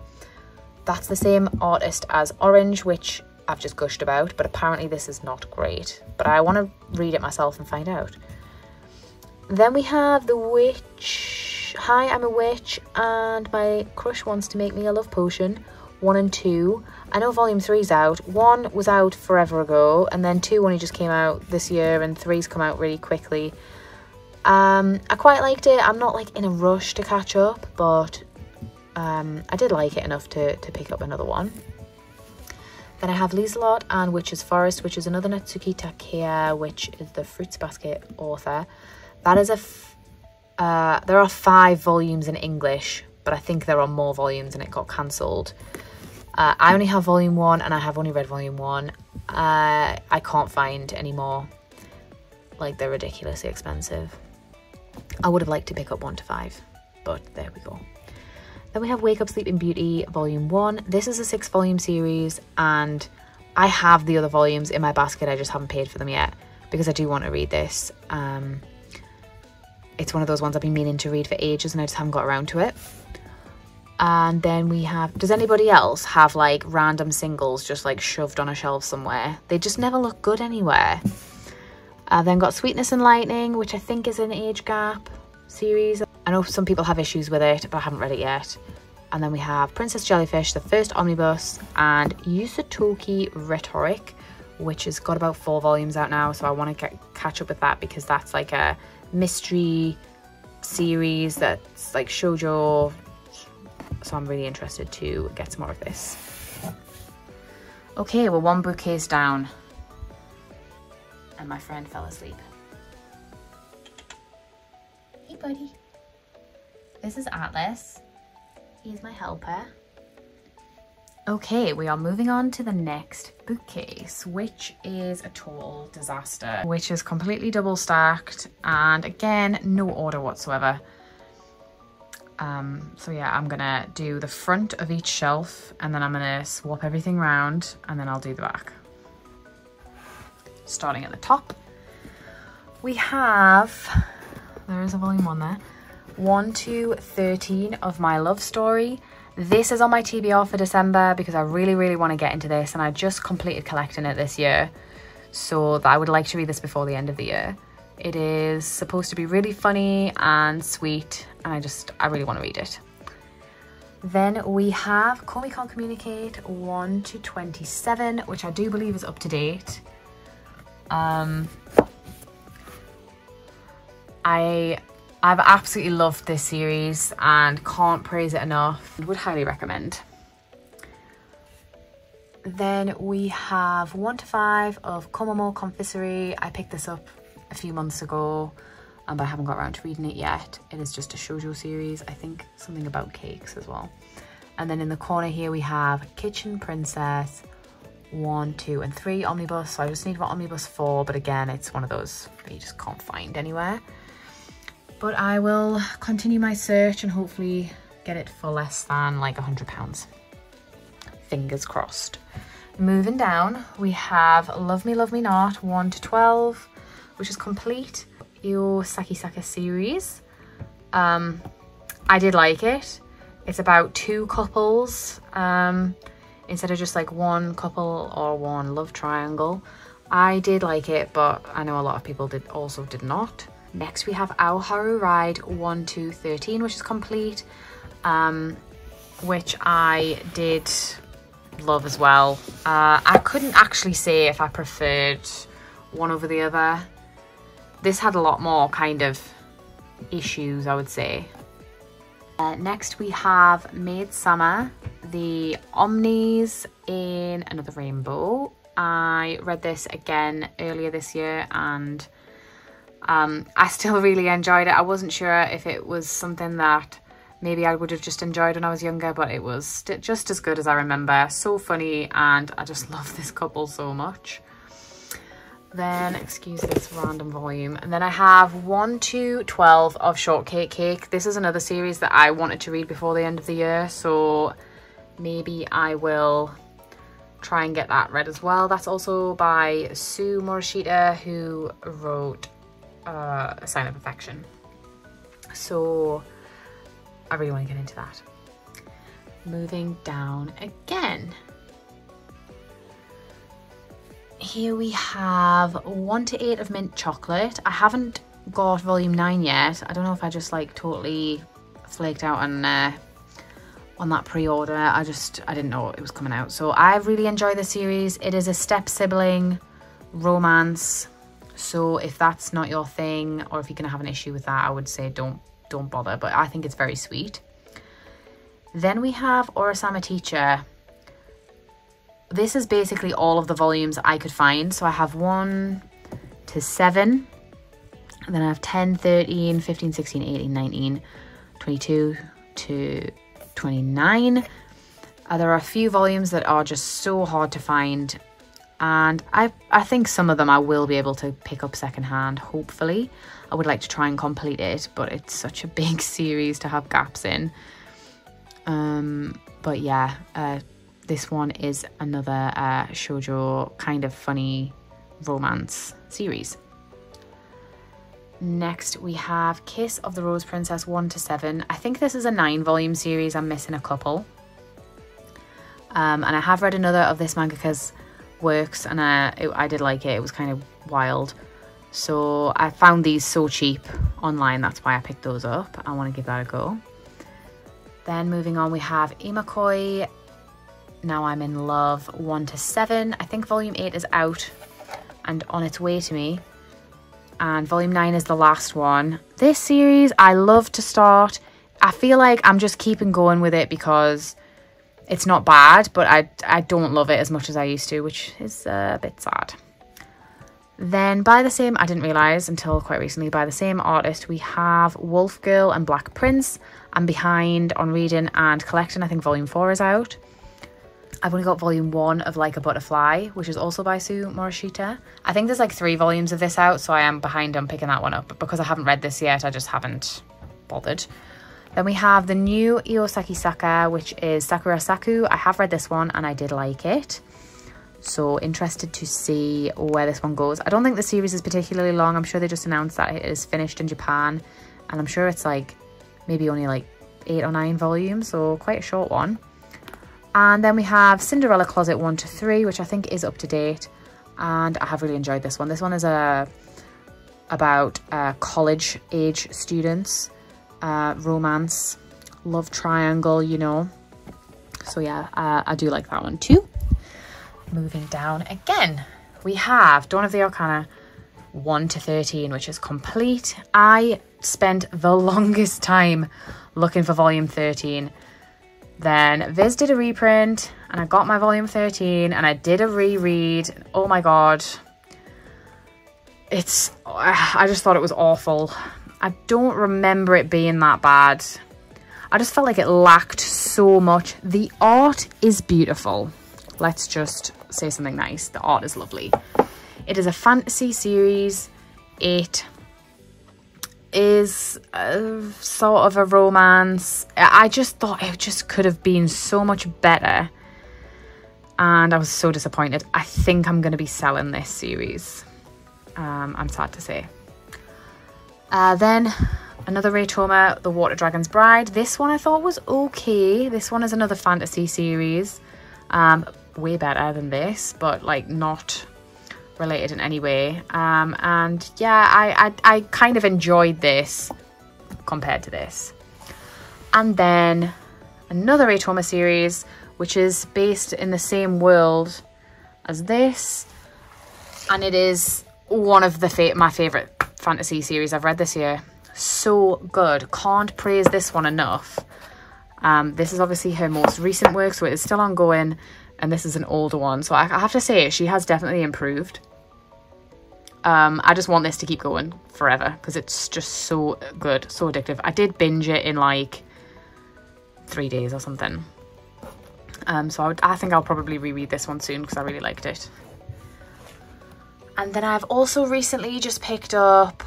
A: That's the same artist as Orange, which I've just gushed about, but apparently this is not great. But I want to read it myself and find out. Then we have The Witch. Hi, I'm a witch and my crush wants to make me a love potion. 1 and 2. I know volume 3's out. 1 was out forever ago, and then 2 only just came out this year, and 3's come out really quickly. I quite liked it. I'm not like in a rush to catch up, but I did like it enough to pick up another one. Then I have Lieselot and Witch's Forest, which is another Natsuki Takea, which is the Fruits Basket author. That is there are 5 volumes in English, but I think there are more volumes and it got cancelled. I only have volume 1 and I have only read volume 1. I can't find any more. Like, they're ridiculously expensive. I would have liked to pick up 1 to 5, but there we go. Then we have Wake Up Sleeping Beauty volume 1. This is a 6-volume series and I have the other volumes in my basket. I just haven't paid for them yet because I do want to read this. It's one of those ones I've been meaning to read for ages and I just haven't got around to it. And then we have, does anybody else have like random singles just like shoved on a shelf somewhere? They just never look good anywhere. Then got Sweetness and Lightning, which I think is an age gap series. I know some people have issues with it, but I haven't read it yet. And then we have Princess Jellyfish, the first omnibus, and Yusutoki Rhetoric, which has got about 4 volumes out now. So I want to catch up with that because that's like a mystery series that's like shojo. So I'm really interested to get some more of this. Okay, we're 1 bookcase down. And my friend fell asleep. Hey buddy. This is Atlas. He's my helper. Okay, we are moving on to the next bookcase, which is a total disaster, which is completely double stacked and again, no order whatsoever. So yeah, I'm gonna do the front of each shelf and then I'm gonna swap everything around and then I'll do the back. Starting at the top, we have, there is a volume 1 there, 1 to 13 of My Love Story. This is on my TBR for December because I really want to get into this and I just completed collecting it this year. So I would like to read this before the end of the year. It is supposed to be really funny and sweet and I really want to read it. Then we have Call Me Can't Communicate 1 to 27, which I do believe is up to date. I've absolutely loved this series and can't praise it enough. Would highly recommend. Then we have 1 to 5 of Komomo Confiserie. I picked this up a few months ago, but I haven't got around to reading it yet. It is just a shoujo series. I think something about cakes as well. And then in the corner here we have Kitchen Princess 1, 2 and 3 omnibus. So I just need about omnibus 4, but again, it's one of those that you just can't find anywhere. But I will continue my search and hopefully get it for less than like £100. Fingers crossed. Moving down, we have Love Me Not 1 to 12, which is complete. Io Sakisaka series. I did like it. It's about 2 couples instead of just like 1 couple or 1 love triangle. I did like it, but I know a lot of people did not. Next we have Our Haru Ride 1 to 13, which is complete, which I did love as well. I couldn't actually say if I preferred one over the other. this had a lot more kind of issues, I would say. Next we have Midsummer, the Omnis in Another Rainbow. I read this again earlier this year, and I still really enjoyed it. I wasn't sure if it was something that maybe I would have just enjoyed when I was younger, but it was just as good as I remember. So funny, and I just love this couple so much. Then, excuse this random volume. And then I have 1 to 12 of Shortcake Cake. This is another series that I wanted to read before the end of the year, so maybe I will try and get that read as well. That's also by Sue Morishita, who wrote A Sign of Affection. So I really want to get into that. Moving down again. Here we have 1 to 8 of Mint Chocolate. I haven't got volume 9 yet. I don't know if I just like totally flaked out on that pre-order. I didn't know it was coming out. So I really enjoy the series. It is a step-sibling romance. So if that's not your thing, or if you're gonna have an issue with that, I would say don't bother, but I think it's very sweet. Then we have Orasama Teacher. This is basically all of the volumes I could find. So I have 1 to 7, and then I have 10, 13, 15, 16, 18, 19, 22 to 29. There are a few volumes that are just so hard to find, and I think some of them I will be able to pick up secondhand, hopefully. I would like to try and complete it, but it's such a big series to have gaps in. But yeah, this one is another shoujo kind of funny romance series. Next we have Kiss of the Rose Princess 1 to 7. I think this is a 9-volume series. I'm missing a couple. And I have read another of this mangaka's works, and I did like it. It was kind of wild. So I found these so cheap online. That's why I picked those up. I want to give that a go. Then moving on, we have Imakoi, Now I'm in Love 1 to 7. I think volume 8 is out and on its way to me. And volume 9 is the last one. This series I love to start. I feel like I'm just keeping going with it because it's not bad, but I don't love it as much as I used to, which is a bit sad. Then by the same, I didn't realise until quite recently, by the same artist, we have Wolf Girl and Black Prince. I'm behind on reading and collecting. I think volume 4 is out. I've only got volume 1 of Like a Butterfly, which is also by Sue Morishita. I think there's like 3 volumes of this out, so I am behind on picking that one up. But because I haven't read this yet, I just haven't bothered. Then we have the new Iosaki Saka, which is Sakura Saku. I have read this one and I did like it. So interested to see where this one goes. I don't think the series is particularly long. I'm sure they just announced that it is finished in Japan. And I'm sure it's like maybe only like 8 or 9 volumes, so quite a short one. And then we have Cinderella Closet 1 to 3, which I think is up to date. And I have really enjoyed this one. This one is about college age students, romance, love triangle, you know. So yeah, I do like that one too. Moving down again, we have Dawn of the Arcana 1 to 13, which is complete. I spent the longest time looking for volume 13. Then Viz did a reprint and I got my volume 13 and I did a reread. Oh my god. I just thought it was awful. I don't remember it being that bad. I just felt like it lacked so much. The art is beautiful. Let's just say something nice. The art is lovely. It is a fantasy series. It is sort of a romance. I just thought it just could have been so much better. And I was so disappointed. I think I'm going to be selling this series. I'm sad to say. Then another Ray Toma, The Water Dragon's Bride. This one I thought was okay. This one is another fantasy series. Way better than this, but like not related in any way. And yeah, I kind of enjoyed this compared to this. And then another Ray Toma series, which is based in the same world as this, and it is one of my favorite fantasy series I've read this year. So good. Can't praise this one enough. This is obviously her most recent work, so it is still ongoing, and this is an older one. So I have to say, she has definitely improved. I just want this to keep going forever because it's just so good, so addictive. I did binge it in like 3 days or something. So I think I'll probably reread this one soon because I really liked it. And then I've also recently just picked up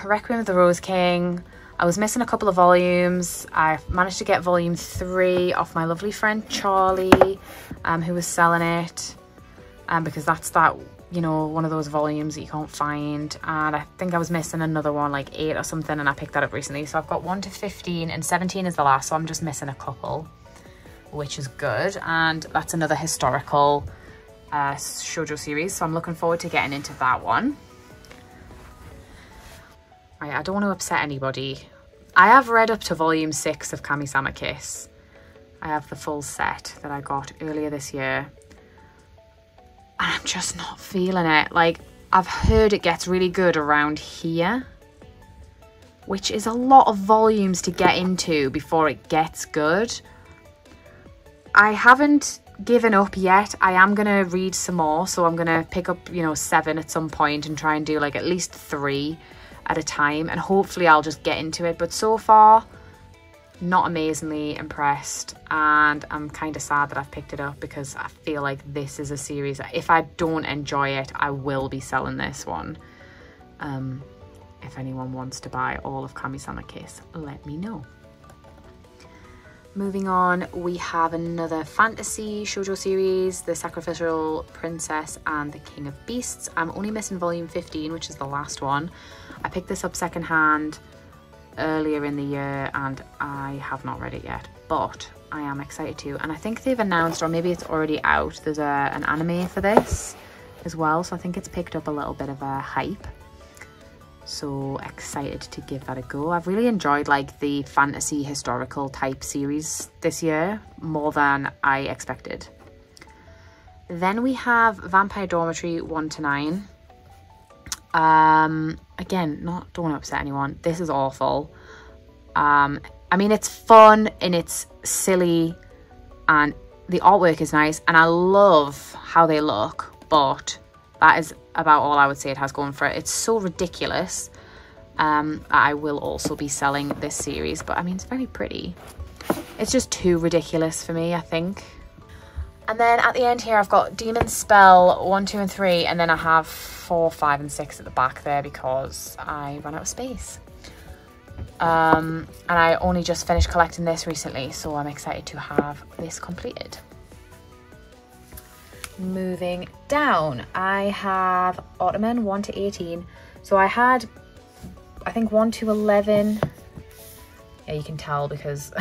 A: Requiem of the Rose King. I was missing a couple of volumes. I've managed to get volume 3 off my lovely friend Charlie, who was selling it, because that's that, you know, one of those volumes that you can't find. And I think I was missing another one, like 8 or something, and I picked that up recently. So I've got 1 to 15, and 17 is the last, so I'm just missing a couple, which is good. And that's another historical shoujo series, so I'm looking forward to getting into that one. Right, I don't want to upset anybody. I have read up to volume 6 of Kami-sama Kiss. I have the full set that I got earlier this year. And I'm just not feeling it. Like, I've heard it gets really good around here, which is a lot of volumes to get into before it gets good. I haven't given up yet. I am going to read some more, so I'm going to pick up, you know, 7 at some point and try and do like at least 3 at a time, and hopefully I'll just get into it. But so far, not amazingly impressed, and I'm kind of sad that I've picked it up because I feel like this is a series that if I don't enjoy it, I will be selling this one. If anyone wants to buy all of Kami-sama Kiss, let me know. Moving on, we have another fantasy shoujo series, The Sacrificial Princess and the King of Beasts. I'm only missing volume 15, which is the last one. I picked this up secondhand earlier in the year and I have not read it yet, but I am excited to. And I think they've announced, or maybe it's already out, there's an anime for this as well, so I think it's picked up a little bit of a hype. So excited to give that a go. I've really enjoyed like the fantasy historical type series this year, more than I expected. Then we have Vampire Dormitory 1 to 9. Again, don't want to upset anyone. This is awful. I mean, it's fun and it's silly and the artwork is nice and I love how they look, but that is about all I would say it has going for it. It's so ridiculous. I will also be selling this series, but I mean, it's very pretty. It's just too ridiculous for me, I think. And then at the end here, I've got Demon Spell 1, 2, and 3, and then I have 4, 5, and 6 at the back there because I ran out of space. And I only just finished collecting this recently, so I'm excited to have this completed. Moving down, I have Ottoman 1 to 18. So I had, I think 1 to 11. Yeah, you can tell because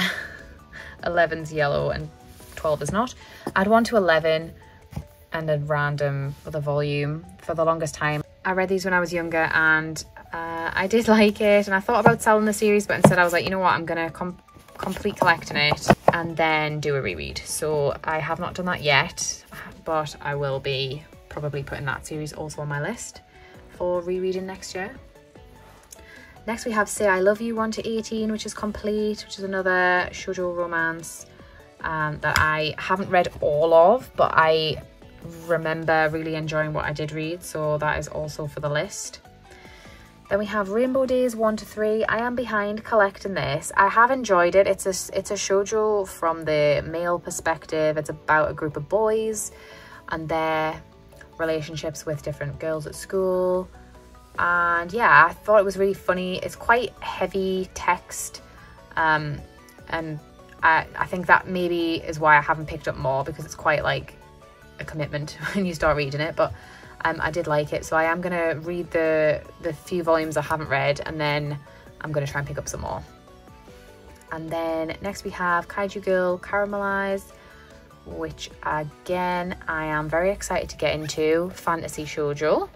A: 11's yellow and 12 is not. I had 1 to 11 and a random other volume for the longest time. I read these when I was younger and I did like it, and I thought about selling the series, but instead I was like, you know what, I'm gonna complete collecting it and then do a reread. So I have not done that yet, but I will be probably putting that series also on my list for rereading next year. Next we have Say I Love You 1 to 18, which is complete, which is another shoujo romance that I haven't read all of, but I remember really enjoying what I did read, so that is also for the list. Then we have Rainbow Days 1 to 3. I am behind collecting this. I have enjoyed it. It's a shoujo from the male perspective. It's about a group of boys and their relationships with different girls at school. And yeah, I thought it was really funny. It's quite heavy text, and I think that maybe is why I haven't picked up more, because it's quite like a commitment when you start reading it. But I did like it, so I am gonna read the few volumes I haven't read, and then I'm gonna try and pick up some more. And then next we have Kaiju Girl Caramelized, which again I am very excited to get into. Fantasy shoujo.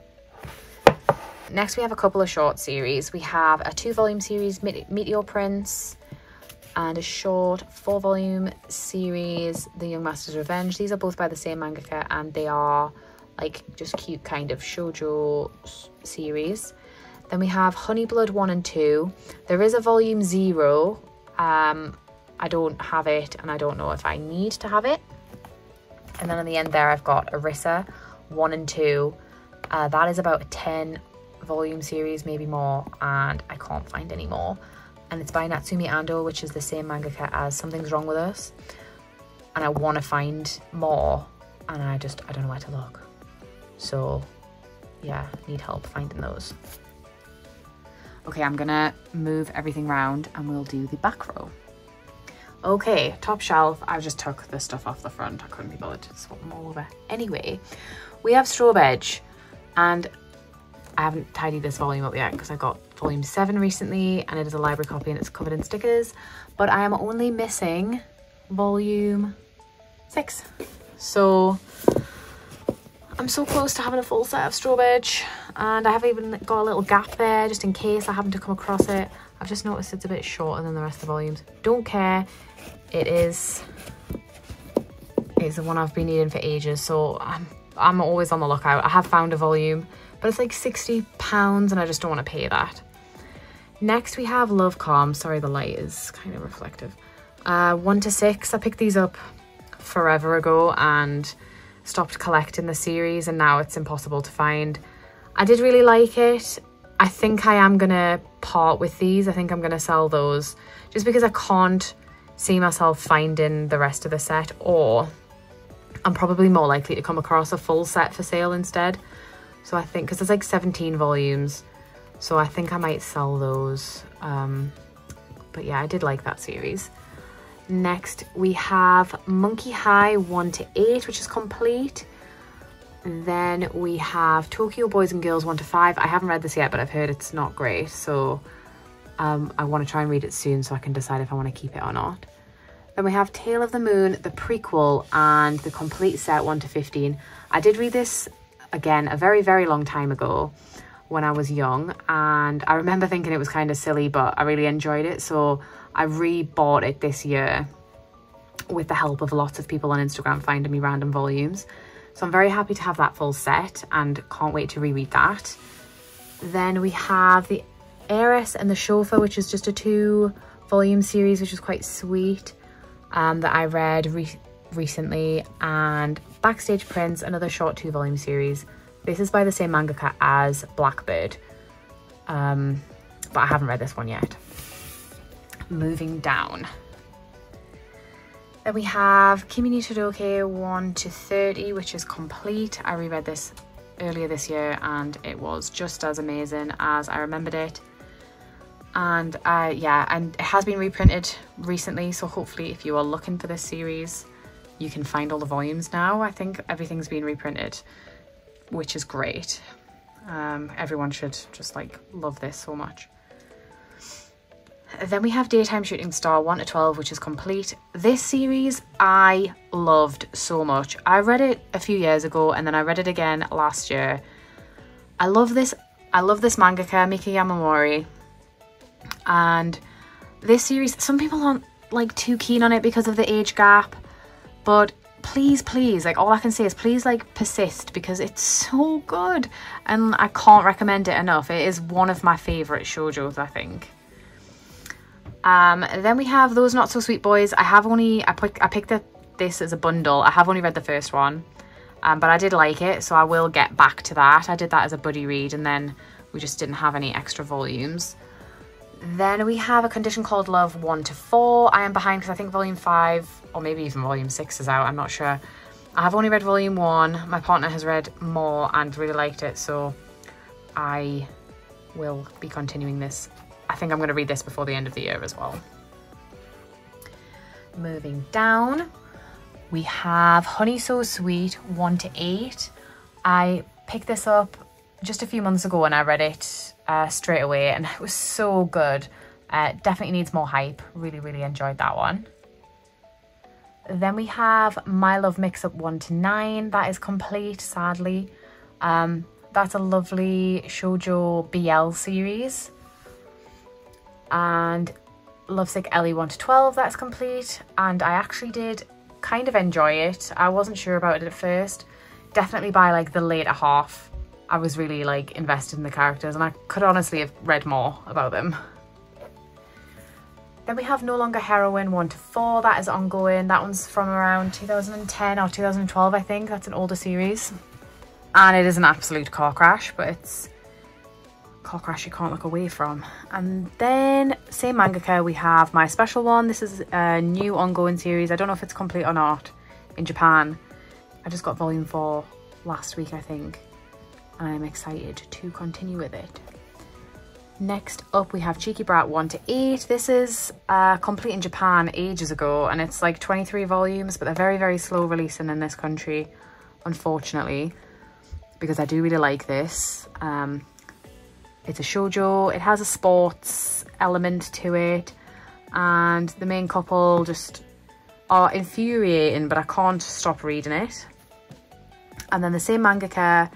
A: Next we have a couple of short series. We have a 2-volume series, Meteor Prince, and a short 4-volume series, The Young Master's Revenge. These are both by the same mangaka, and they are like just cute kind of shoujo series. Then we have Honey Blood 1 and 2. There is a volume 0. I don't have it and I don't know if I need to have it. And then on the end there I've got Arisa 1 and 2. That is about a 10 volume series, maybe more, and I can't find any more. And it's by Natsumi Ando, which is the same mangaka as Something's Wrong With Us. And I want to find more, and I don't know where to look. So yeah, need help finding those. Okay, I'm gonna move everything around and we'll do the back row. Okay, top shelf. I just took the stuff off the front. I couldn't be bothered to swap them all over. Anyway, we have Strobe Edge, and I haven't tidied this volume up yet because I got volume 7 recently and it is a library copy and it's covered in stickers, but I am only missing volume 6. So I'm so close to having a full set of Strobe Edge, and I have even got a little gap there just in case I happen to come across it. I've just noticed it's a bit shorter than the rest of the volumes. Don't care. It's the one I've been needing for ages, so I'm always on the lookout. I have found a volume, but it's like £60 and I just don't want to pay that. Next we have Love Calm. Sorry, the light is kind of reflective. 1 to 6. I picked these up forever ago and stopped collecting the series, and now it's impossible to find. I did really like it. I think I am gonna part with these. I think I'm gonna sell those just because I can't see myself finding the rest of the set, or I'm probably more likely to come across a full set for sale instead. So I think, because there's like 17 volumes, so I think I might sell those. But yeah, I did like that series. Next we have Monkey High 1 to 8, which is complete. Then we have Tokyo Boys and Girls 1 to 5. I haven't read this yet, but I've heard it's not great, so I want to try and read it soon so I can decide if I want to keep it or not. Then we have Tale of the Moon, the prequel, and the complete set 1 to 15. I did read this again a very, very long time ago when I was young, and I remember thinking it was kind of silly, but I really enjoyed it, so I re-bought it this year with the help of lots of people on Instagram finding me random volumes. So I'm very happy to have that full set and can't wait to reread that. Then we have The Heiress and the Chauffeur, which is just a 2-volume series, which is quite sweet, that I read recently. And Backstage Prince, another short 2-volume series. This is by the same mangaka as Blackbird, but I haven't read this one yet. Moving down. Then we have Kimi ni Todoke 1 to 30, which is complete. I reread this earlier this year and it was just as amazing as I remembered it. And yeah, and it has been reprinted recently, so hopefully if you are looking for this series, you can find all the volumes now. I think everything's been reprinted, which is great. Everyone should just like love this so much. Then we have Daytime Shooting Star 1 to 12, which is complete. This series I loved so much. I read it a few years ago and then I read it again last year. I love this mangaka, Miki Yamamori. And this series, some people aren't like too keen on it because of the age gap, but please, like all I can say is please like persist because it's so good and I can't recommend it enough. It is one of my favourite shoujos, I think. Then we have Those Not So Sweet Boys. I picked this as a bundle. I have only read the first one, but I did like it, so I will get back to that. I did that as a buddy read and then we just didn't have any extra volumes. Then we have A Condition Called Love 1 to 4. I am behind because I think volume 5 or maybe even volume 6 is out. I'm not sure. I have only read volume 1. My partner has read more and really liked it, so I will be continuing this. I think I'm going to read this before the end of the year as well. Moving down, we have Honey So Sweet 1 to 8. I picked this up just a few months ago and I read it straight away and it was so good. Definitely needs more hype. Really, really enjoyed that one. Then we have My Love Mix-Up 1 to 9. That is complete, sadly. That's a lovely shoujo BL series. And Lovesick Ellie 1 to 12, that's complete. And I actually did kind of enjoy it. I wasn't sure about it at first. Definitely by like the later half, I was really like invested in the characters, and I could honestly have read more about them. Then we have No Longer Heroine 1 to 4. That is ongoing. That one's from around 2010 or 2012, I think. That's an older series. And it is an absolute car crash, but it's a car crash you can't look away from. And then, same mangaka, we have My Special One. This is a new ongoing series. I don't know if it's complete or not in Japan. I just got volume 4 last week, I think. And I'm excited to continue with it. Next up, we have Cheeky Brat 1 to 8. This is complete in Japan ages ago, and it's like 23 volumes, but they're very, very slow releasing in this country, unfortunately, because I do really like this. It's a shojo. It has a sports element to it, and the main couple just are infuriating, but I can't stop reading it. And then the same mangaka,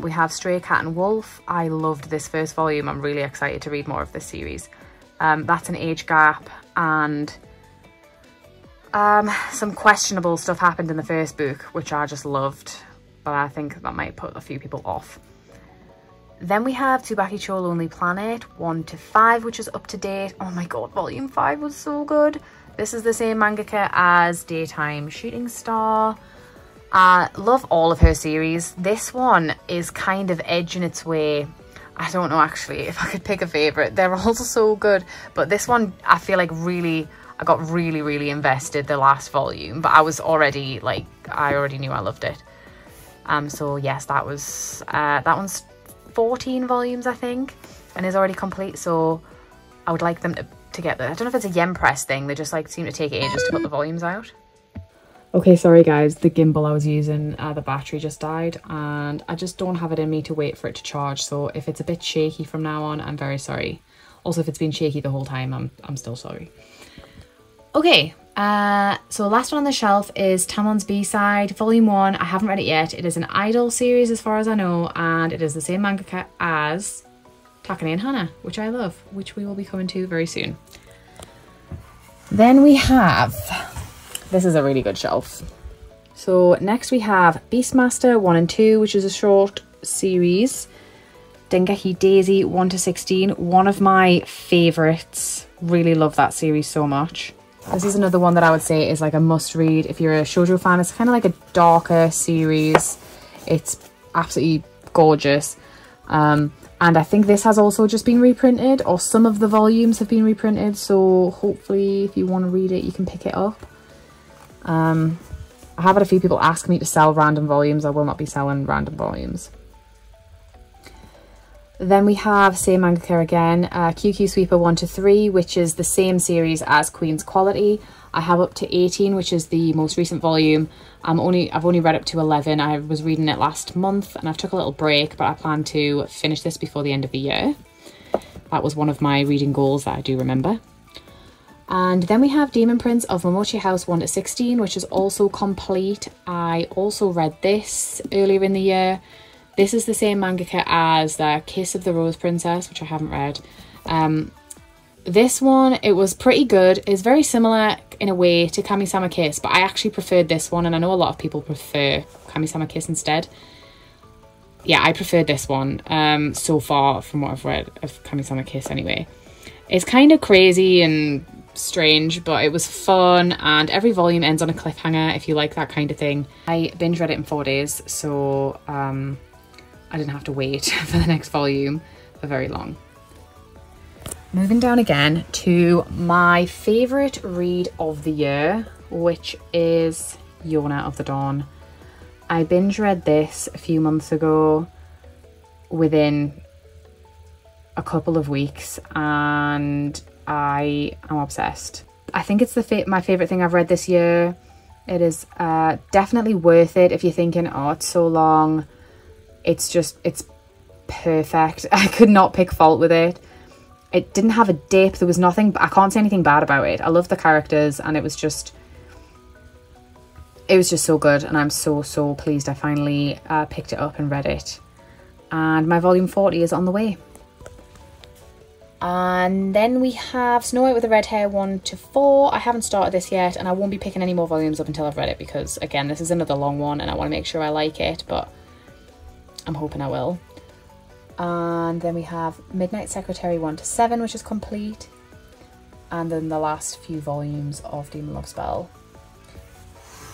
A: we have Stray Cat and Wolf. I loved this first volume. I'm really excited to read more of this series. That's an age gap, and some questionable stuff happened in the first book, which I just loved, but I think that might put a few people off. Then we have Tsubakicho Lonely Planet 1 to 5, which is up to date. Oh my god, volume 5 was so good. This is the same mangaka as Daytime Shooting Star. Love all of her series. This one is kind of edging its way. I don't know actually if I could pick a favourite. They're all so good, but this one I feel like I got really invested the last volume, but I was already like, I already knew I loved it. So yes, that one's 14 volumes I think, and is already complete, so I would like them to get there. I don't know if it's a yen press thing, they just like seem to take ages to put the volumes out. Okay, sorry guys, the gimbal I was using, the battery just died, and I just don't have it in me to wait for it to charge, so if it's a bit shaky from now on, I'm very sorry. Also, if it's been shaky the whole time, I'm still sorry. Okay, so last one on the shelf is Tamon's B-Side, Volume 1. I haven't read it yet. It is an idol series as far as I know, and it is the same mangaka as Takane and Hana, which I love, which we will be coming to very soon. Then we have... This is a really good shelf. So next we have Beastmaster 1 and 2, which is a short series. Dengeki Daisy 1 to 16, one of my favourites. Really love that series so much. This is another one that I would say is like a must read if you're a shoujo fan. It's kind of like a darker series. It's absolutely gorgeous. And I think this has also just been reprinted, or some of the volumes have been reprinted. So hopefully if you want to read it, you can pick it up. I have had a few people ask me to sell random volumes. I will not be selling random volumes. Then we have same mangaka again, QQ Sweeper 1 to 3, which is the same series as Queen's Quality. I have up to 18, which is the most recent volume. I've only read up to 11. I was reading it last month and I've took a little break, but I plan to finish this before the end of the year. That was one of my reading goals that I do remember. And then we have Demon Prince of Momochi House 1 to 16, which is also complete. I also read this earlier in the year. This is the same mangaka as the Kiss of the Rose Princess, which I haven't read. This one, it was pretty good. It's very similar in a way to Kami-sama Kiss, but I actually preferred this one, and I know a lot of people prefer Kami-sama Kiss instead. Yeah, I preferred this one so far from what I've read of Kami-sama Kiss anyway. It's kind of crazy and strange, but it was fun, and every volume ends on a cliffhanger if you like that kind of thing. I binge read it in 4 days, so I didn't have to wait for the next volume for very long. Moving down again to my favourite read of the year, which is Yona of the Dawn. I binge read this a few months ago within a couple of weeks, and I am obsessed. I think it's my favourite thing I've read this year. It is definitely worth it if you're thinking, oh, it's so long. It's perfect. I could not pick fault with it. It didn't have a dip. There was nothing, I can't say anything bad about it. I love the characters, and it was just so good, and I'm so pleased I finally picked it up and read it. And my volume 40 is on the way. And then we have Snow White with the Red Hair 1 to 4. I haven't started this yet, and I won't be picking any more volumes up until I've read it, because again, this is another long one and I want to make sure I like it. But I'm hoping I will. And then we have Midnight Secretary 1 to 7, which is complete. And then the last few volumes of Demon Love Spell.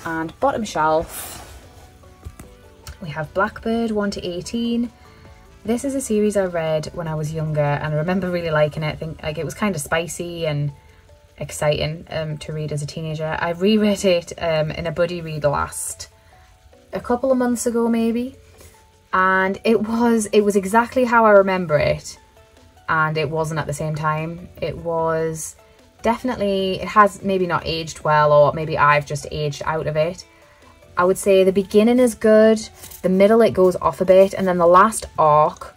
A: And bottom shelf, we have Blackbird 1 to 18. This is a series I read when I was younger, and I remember really liking it. I think like it was kind of spicy and exciting to read as a teenager. I reread it in a buddy read a couple of months ago maybe, and it was exactly how I remember it, and it wasn't at the same time. It was definitely, it has maybe not aged well, or maybe I've just aged out of it. I would say the beginning is good, the middle it goes off a bit, and then the last arc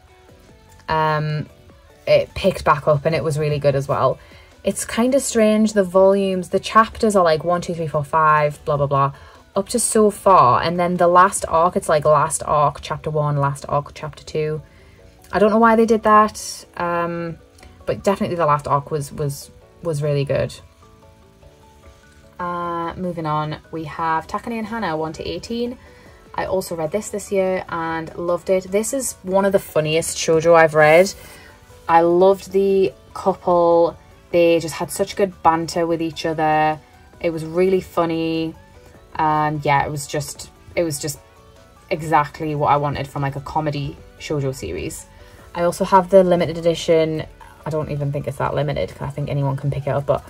A: it picked back up and it was really good as well. It's kind of strange, the volumes, the chapters are like 1, 2, 3, 4, 5, blah blah blah, up to so far, and then the last arc, it's like last arc chapter 1, last arc chapter 2. I don't know why they did that, but definitely the last arc was really good. Moving on, we have Takane and Hana 1 to 18. I also read this year and loved it. This is one of the funniest shoujo I've read. I loved the couple. They just had such good banter with each other. It was really funny, and yeah, it was just exactly what I wanted from like a comedy shoujo series. I also have the limited edition. I don't even think it's that limited, because I think anyone can pick it up, but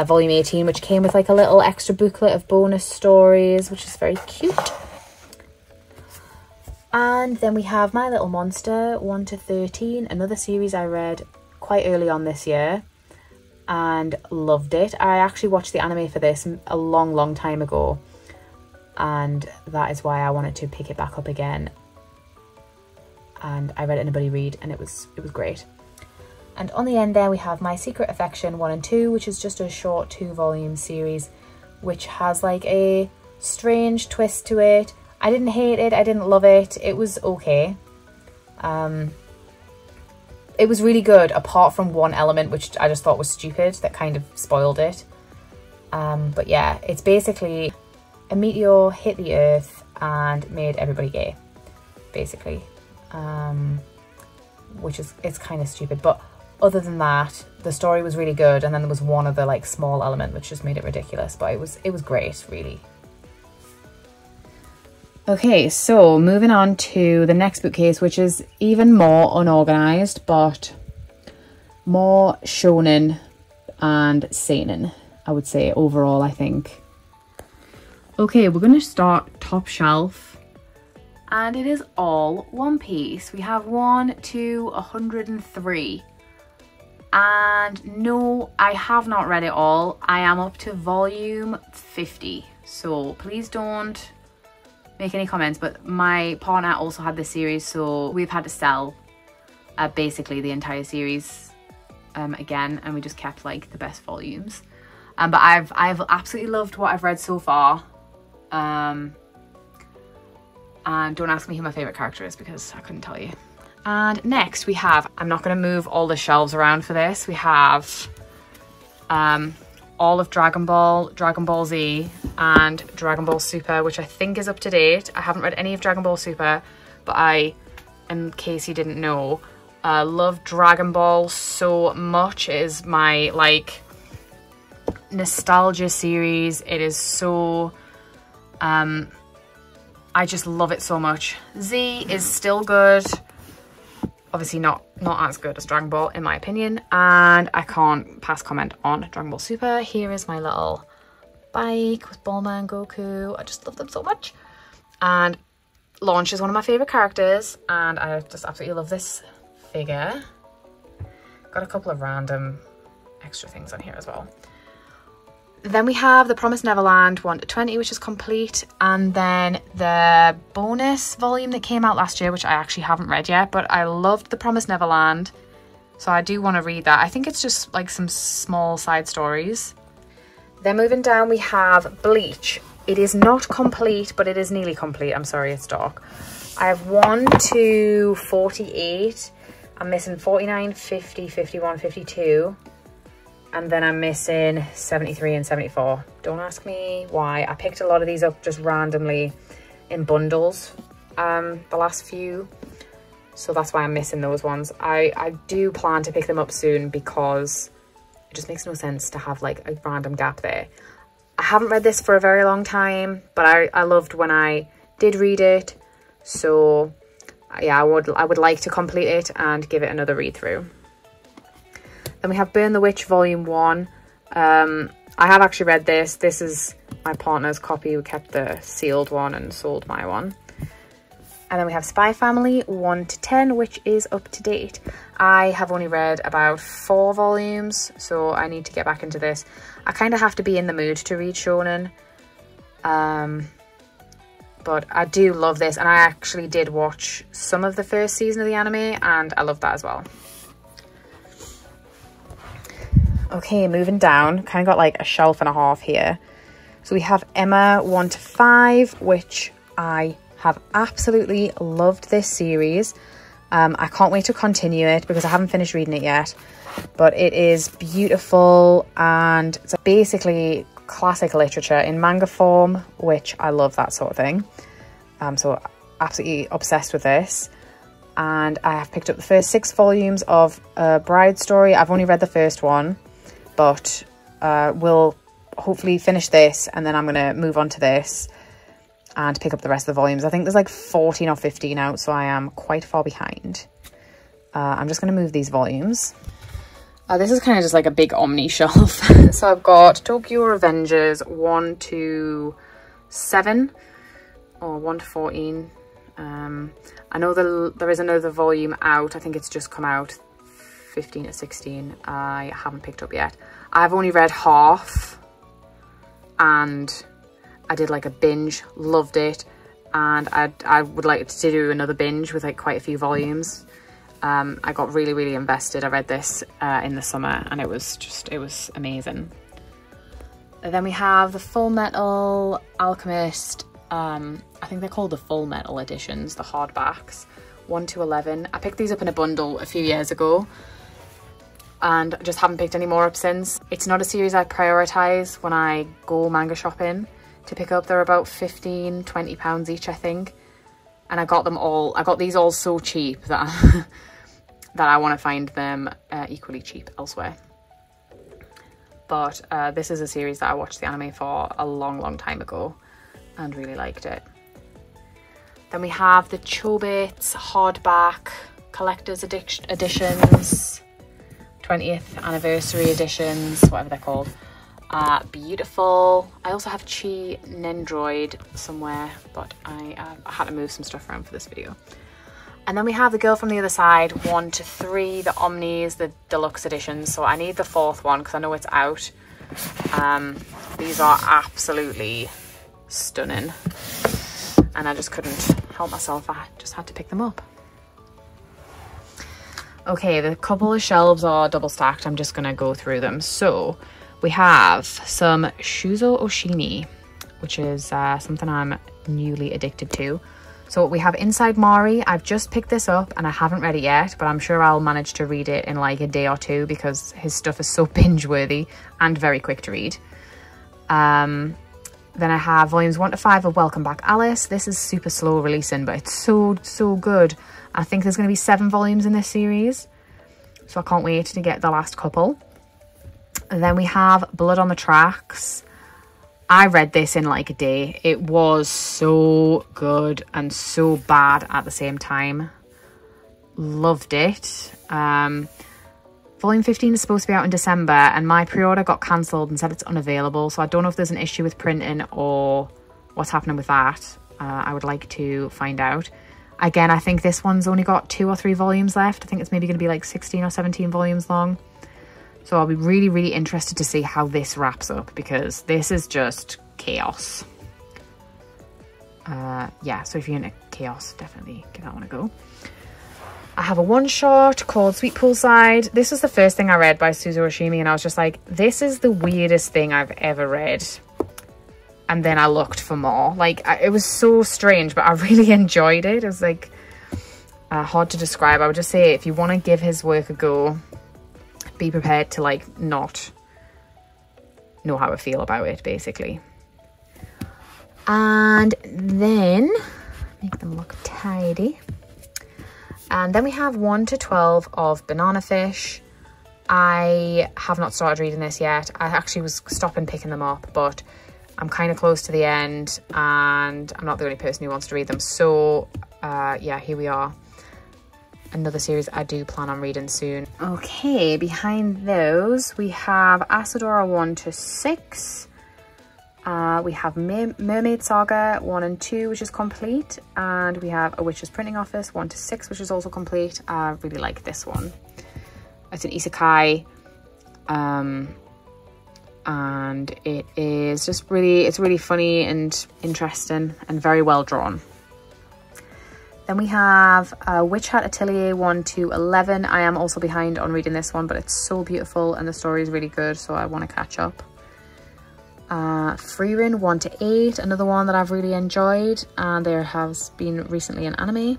A: volume 18, which came with like a little extra booklet of bonus stories, which is very cute. And then we have My Little Monster 1 to 13, another series I read quite early on this year and loved it. I actually watched the anime for this a long time ago, and that is why I wanted to pick it back up again. And I read it in a buddy read, and it was great. And on the end there we have My Secret Affection 1 and 2, which is just a short 2-volume series, which has like a strange twist to it. I didn't hate it, I didn't love it, it was okay. It was really good, apart from one element which I just thought was stupid, that kind of spoiled it. But yeah, it's basically a meteor hit the earth and made everybody gay, basically. Which is, it's kind of stupid, but other than that, the story was really good, and then there was one other like small element which just made it ridiculous, but it was great, really. Okay, so moving on to the next bookcase, which is even more unorganized, but more shonen and seinen, I would say, overall, I think. Okay, we're going to start top shelf, and it is all One Piece. We have 1 to 103. And no, I have not read it all. I am up to volume 50, so please don't make any comments, but my partner also had this series, so we've had to sell basically the entire series again, and we just kept like the best volumes. But I've absolutely loved what I've read so far, and don't ask me who my favorite character is, because I couldn't tell you. And next we have, I'm not going to move all the shelves around for this, we have all of Dragon Ball, Dragon Ball Z, and Dragon Ball Super, which I think is up to date. I haven't read any of Dragon Ball Super, but I, in case you didn't know, love Dragon Ball so much. It is my like nostalgia series. It is so, I just love it so much. Z is still good. Obviously not as good as Dragon Ball in my opinion, and I can't pass comment on Dragon Ball Super. Here is my little bike with Bulma and Goku. I just love them so much, and Launch is one of my favorite characters, and I just absolutely love this figure. Got a couple of random extra things on here as well. Then we have The Promised Neverland 1 to 20, which is complete, and then the bonus volume that came out last year, which I actually haven't read yet, but I loved The Promised Neverland, so I do want to read that. I think it's just like some small side stories. Then moving down we have Bleach. It is not complete, but it is nearly complete. I'm sorry, it's dark. I have 1 to 48. I'm missing 49, 50, 51, 52. And then I'm missing 73 and 74. Don't ask me why. I picked a lot of these up just randomly in bundles. the last few, so that's why I'm missing those ones. I do plan to pick them up soon because it just makes no sense to have like a random gap there. I haven't read this for a very long time, but I loved when I did read it, so yeah, I would like to complete it and give it another read through. Then we have Burn the Witch Volume 1. I have actually read this. This is my partner's copy. We kept the sealed one and sold my one. And then we have Spy Family 1 to 10, which is up to date. I have only read about 4 volumes, so I need to get back into this. I kind of have to be in the mood to read shonen. But I do love this, and I actually did watch some of the first season of the anime, and I love that as well. Okay, moving down, kind of got like a shelf and a half here. So we have Emma 1 to 5, which I have absolutely loved this series. I can't wait to continue it because I haven't finished reading it yet, but it is beautiful and it's basically classic literature in manga form, which I love that sort of thing. So absolutely obsessed with this. And I have picked up the first 6 volumes of Bride Story. I've only read the first one, but we'll hopefully finish this and then I'm going to move on to this and pick up the rest of the volumes. I think there's like 14 or 15 out, so I am quite far behind. I'm just going to move these volumes. This is kind of just like a big omni shelf. So I've got Tokyo Revengers 1 to 7 or 1 to 14. I know there is another volume out. I think it's just come out, 15 to 16. I haven't picked up yet. I've only read half and I did like a binge, loved it, and I would like to do another binge with like quite a few volumes. I got really invested. I read this in the summer and it was amazing. And then we have the Full Metal Alchemist, I think they're called the Full Metal editions, the hardbacks, 1 to 11. I picked these up in a bundle a few years ago and just haven't picked any more up since. It's not a series I prioritise when I go manga shopping to pick up. They're about 15, 20 pounds each, I think. And I got these all so cheap that that I want to find them equally cheap elsewhere. But this is a series that I watched the anime for a long time ago and really liked it. Then we have the Chobits hardback collector's editions, 20th anniversary editions, whatever they're called. Beautiful. I also have Chi Nendroid somewhere, but I had to move some stuff around for this video. And then we have The Girl from the Other Side 1 to 3, the Omnis, the deluxe editions. So I need the 4th one because I know it's out. These are absolutely stunning and I just couldn't help myself. I just had to pick them up. Okay, the couple of shelves are double stacked. I'm just gonna go through them. So we have some Shuzo Oshimi, which is something I'm newly addicted to. So we have Inside Mari. I've just picked this up and I haven't read it yet, but I'm sure I'll manage to read it in like a day or two because his stuff is so binge worthy and very quick to read. Then I have volumes 1 to 5 of Welcome Back Alice. This is super slow releasing, but it's so good. I think there's going to be 7 volumes in this series, so I can't wait to get the last couple. And then we have Blood on the Tracks. I read this in like a day. It was so good and so bad at the same time. Loved it. Volume 15 is supposed to be out in December and my pre-order got cancelled and said it's unavailable. So I don't know if there's an issue with printing or what's happening with that. I would like to find out. Again, I think this one's only got 2 or 3 volumes left. I think it's maybe going to be like 16 or 17 volumes long. So I'll be really interested to see how this wraps up because this is just chaos. Yeah, so if you're into chaos, definitely give that one a go. I have a one-shot called Sweet Poolside. This was the first thing I read by Shuzo Oshimi and I was just like, this is the weirdest thing I've ever read. And then I looked for more. Like, it was so strange, but I really enjoyed it. It was like hard to describe. I would just say if you want to give his work a go, be prepared to like not know how I feel about it, basically. And then make them look tidy. And then we have 1 to 12 of Banana Fish. I have not started reading this yet. I actually was stopping picking them up, but I'm kind of close to the end and I'm not the only person who wants to read them. So yeah, here we are. Another series I do plan on reading soon. Okay, behind those we have Asadora 1 to 6. We have Mermaid Saga 1 and 2, which is complete. And we have A Witch's Printing Office 1 to 6, which is also complete. I really like this one. It's an isekai, and it is just it's really funny and interesting and very well drawn. Then we have Witch Hat Atelier 1 to 11. I am also behind on reading this one, but it's so beautiful and the story is really good, so I want to catch up. Frieren 1 to 8, another one that I've really enjoyed, and there has been recently an anime.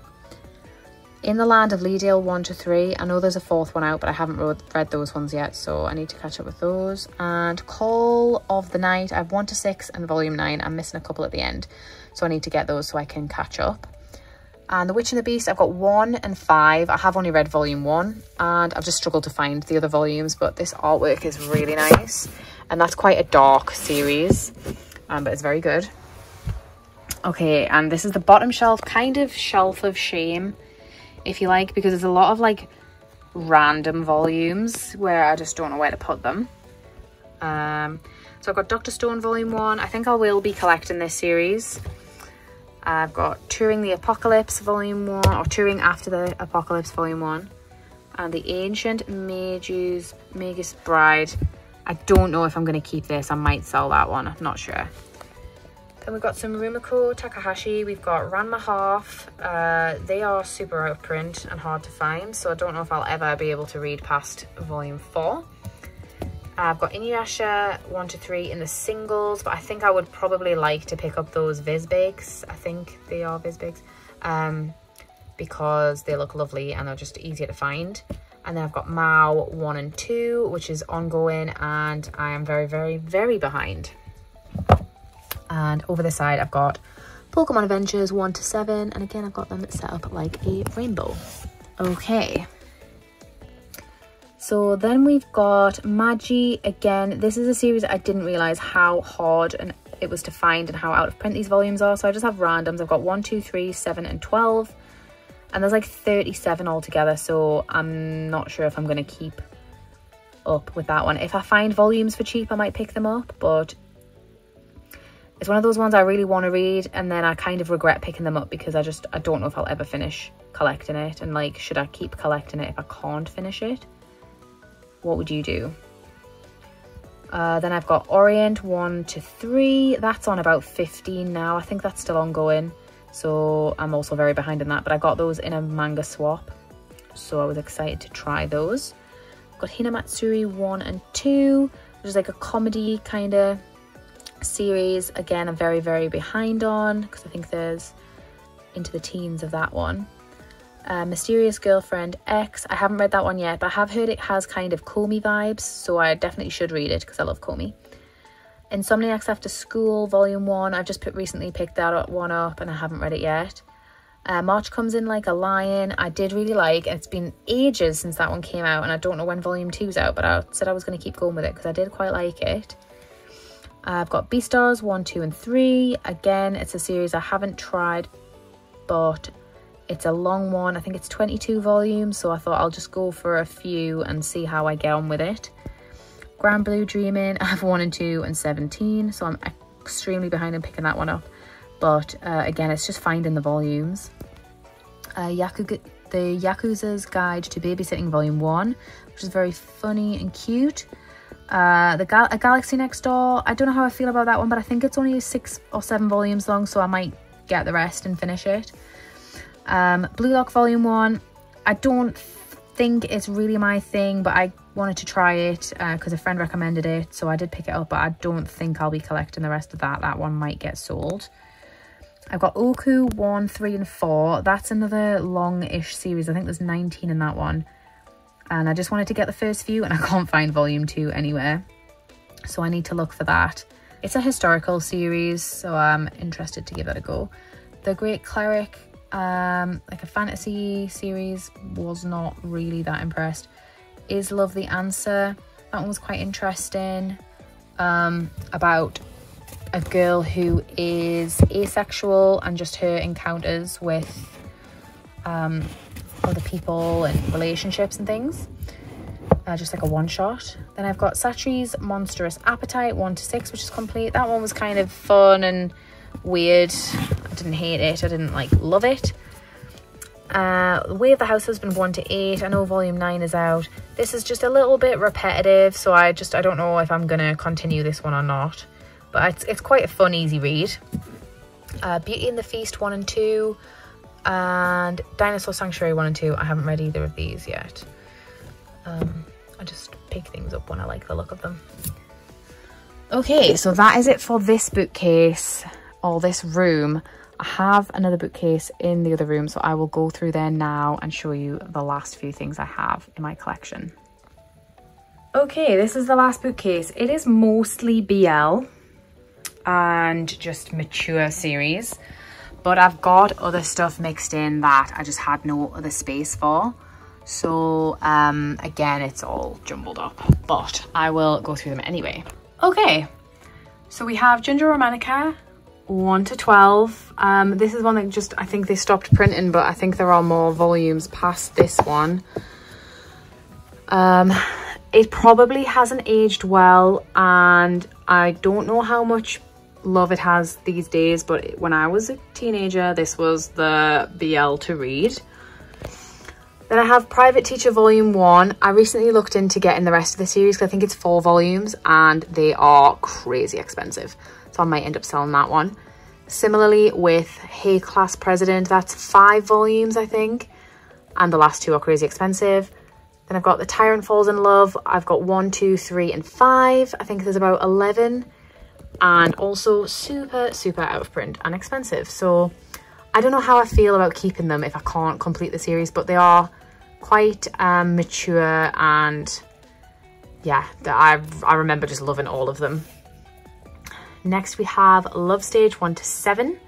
A: In the Land of Leedale 1 to 3. I know there's a 4th one out, but I haven't read those ones yet, so I need to catch up with those. And Call of the Night, I have 1 to 6 and volume 9. I'm missing a couple at the end, so I need to get those so I can catch up. And The Witch and the Beast, I've got 1 and 5. I have only read volume 1, and I've just struggled to find the other volumes, but this artwork is really nice. And that's quite a dark series, but it's very good. Okay, and this is the bottom shelf, kind of shelf of shame, if you like, because there's a lot of like random volumes where I just don't know where to put them. So I've got Dr. Stone volume 1. I think I will be collecting this series. I've got Touring the Apocalypse volume 1, or Touring After the Apocalypse volume 1. And The Ancient Magus Bride. I don't know if I'm going to keep this. I might sell that one. I'm not sure. Then we've got some Rumiko Takahashi. We've got Ranma Half. They are super out of print and hard to find, so I don't know if I'll ever be able to read past volume 4. I've got Inuyasha 1 to 3 in the singles, but I think I would probably like to pick up those Vizbigs. I think they are Vizbigs, because they look lovely and they're just easier to find. And then I've got Mao 1 and 2, which is ongoing, and I am very, very, very behind. And over the side, I've got Pokemon Adventures 1 to 7. And again, I've got them set up like a rainbow. Okay. So then we've got Magi. Again, this is a series I didn't realise how hard it was to find and how out of print these volumes are. So I just have randoms. I've got 1, 2, 3, 7 and 12. And there's like 37 altogether. So I'm not sure if I'm going to keep up with that one. If I find volumes for cheap, I might pick them up. But it's one of those ones I really want to read, and then I kind of regret picking them up because I don't know if I'll ever finish collecting it. And like, should I keep collecting it if I can't finish it? What would you do? Then I've got Orient 1 to 3. That's on about 15 now. I think that's still ongoing. So I'm also very behind in that, but I got those in a manga swap. So I was excited to try those. I've got Hinamatsuri 1 and 2, which is like a comedy kind of series. Again, I'm very, very behind on because I think there's into the teens of that one. Mysterious Girlfriend X. I haven't read that one yet, but I have heard it has kind of Komi vibes, so I definitely should read it because I love Komi. Insomniacs After School Volume 1. I've just recently picked that one up and I haven't read it yet. March Comes In Like a Lion. I did really like. It's been ages since that one came out and I don't know when Volume 2's out, but I said I was going to keep going with it because I did quite like it. I've got Beastars 1, 2 and 3. Again, it's a series I haven't tried, but it's a long one. I think it's 22 volumes, so I thought I'll just go for a few and see how I get on with it. Grand Blue Dreaming, I have 1 and 2 and 17, so I'm extremely behind in picking that one up. But again, it's just finding the volumes. The Yakuza's Guide to Babysitting Volume 1, which is very funny and cute. A Galaxy Next Door. I don't know how I feel about that one, but I think it's only 6 or 7 volumes long, so I might get the rest and finish it. Blue Lock Volume 1. I don't think it's really my thing, but I wanted to try it because a friend recommended it, so I did pick it up, but I don't think I'll be collecting the rest of that. That one might get sold. I've got Oku 1, 3 and 4. That's another long-ish series. I think there's 19 in that one. And I just wanted to get the first few and I can't find Volume 2 anywhere. So I need to look for that. It's a historical series, so I'm interested to give that a go. The Great Cleric, like a fantasy series, was not really that impressed. Is Love the Answer? That one was quite interesting. About a girl who is asexual and just her encounters with other people and relationships and things. Just like a one-shot. Then I've got Satri's Monstrous Appetite 1 to 6, which is complete. That one was kind of fun and weird. I didn't hate it. I didn't like love it. Way of the House Husband 1 to 8. I know volume 9 is out. This is just a little bit repetitive, so I don't know if I'm gonna continue this one or not. But it's quite a fun, easy read. Beauty and the Feast 1 and 2, and Dinosaur Sanctuary 1 and 2. I haven't read either of these yet. I just pick things up when I like the look of them. Okay, so that is it for this bookcase, or this room. I have another bookcase in the other room, so I will go through there now and show you the last few things I have in my collection. Okay, this is the last bookcase. It is mostly BL and just mature series, but I've got other stuff mixed in that I just had no other space for. So again, it's all jumbled up, but I will go through them anyway. Okay, so we have Ginger Romanica 1 to 12. This is one that just, I think they stopped printing, but I think there are more volumes past this one. It probably hasn't aged well, and I don't know how much love it has these days, but when I was a teenager, this was the BL to read. Then I have Private Teacher Volume 1. I recently looked into getting the rest of the series because I think it's 4 volumes and they are crazy expensive. So I might end up selling that one. Similarly with Hey Class President, that's 5 volumes, I think. And the last 2 are crazy expensive. Then I've got The Tyrant Falls in Love. I've got 1, 2, 3, and 5. I think there's about 11. And also super, super out of print and expensive. So I don't know how I feel about keeping them if I can't complete the series, but they are quite mature, and yeah, I remember just loving all of them. Next we have Love Stage 1 to 7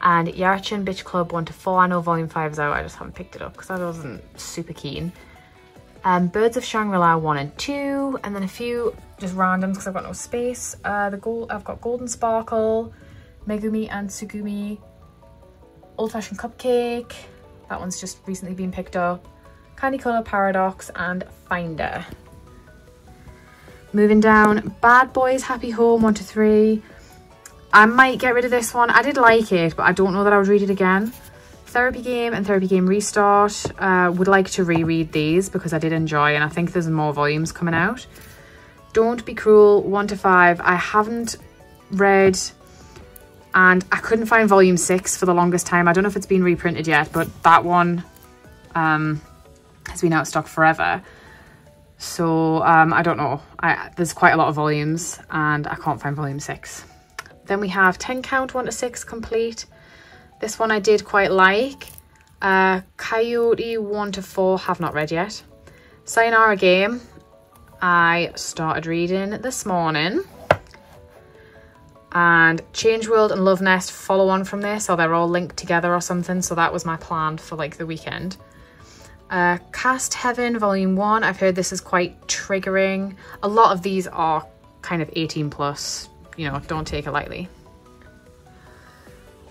A: and Yarchin Bitch Club 1 to 4. I know volume 5 is out, I just haven't picked it up because I wasn't super keen. Birds of Shangri-La 1 and 2, and then a few just randoms because I've got no space. I've got Golden Sparkle, Megumi and Tsugumi, Old Fashioned Cupcake, that one's just recently been picked up, Candy Color Paradox, and Finder. Moving down, Bad Boys Happy Home 1 to 3. I might get rid of this one. I did like it, but I don't know that I would read it again. Therapy Game and Therapy Game Restart. Would like to reread these because I did enjoy, and I think there's more volumes coming out. Don't Be Cruel 1 to 5. I haven't read, and I couldn't find volume 6 for the longest time. I don't know if it's been reprinted yet, but that one has been out of stock forever. So I don't know. There's quite a lot of volumes and I can't find volume 6. Then we have 10 Count 1 to 6 complete. This one I did quite like. Coyote 1 to 4, have not read yet. Sayonara Game, I started reading this morning. And Change World and Love Nest follow on from this, or they're all linked together or something, so that was my plan for like the weekend. Cast Heaven Volume 1, I've heard this is quite triggering. A lot of these are kind of 18 plus, you know, don't take it lightly.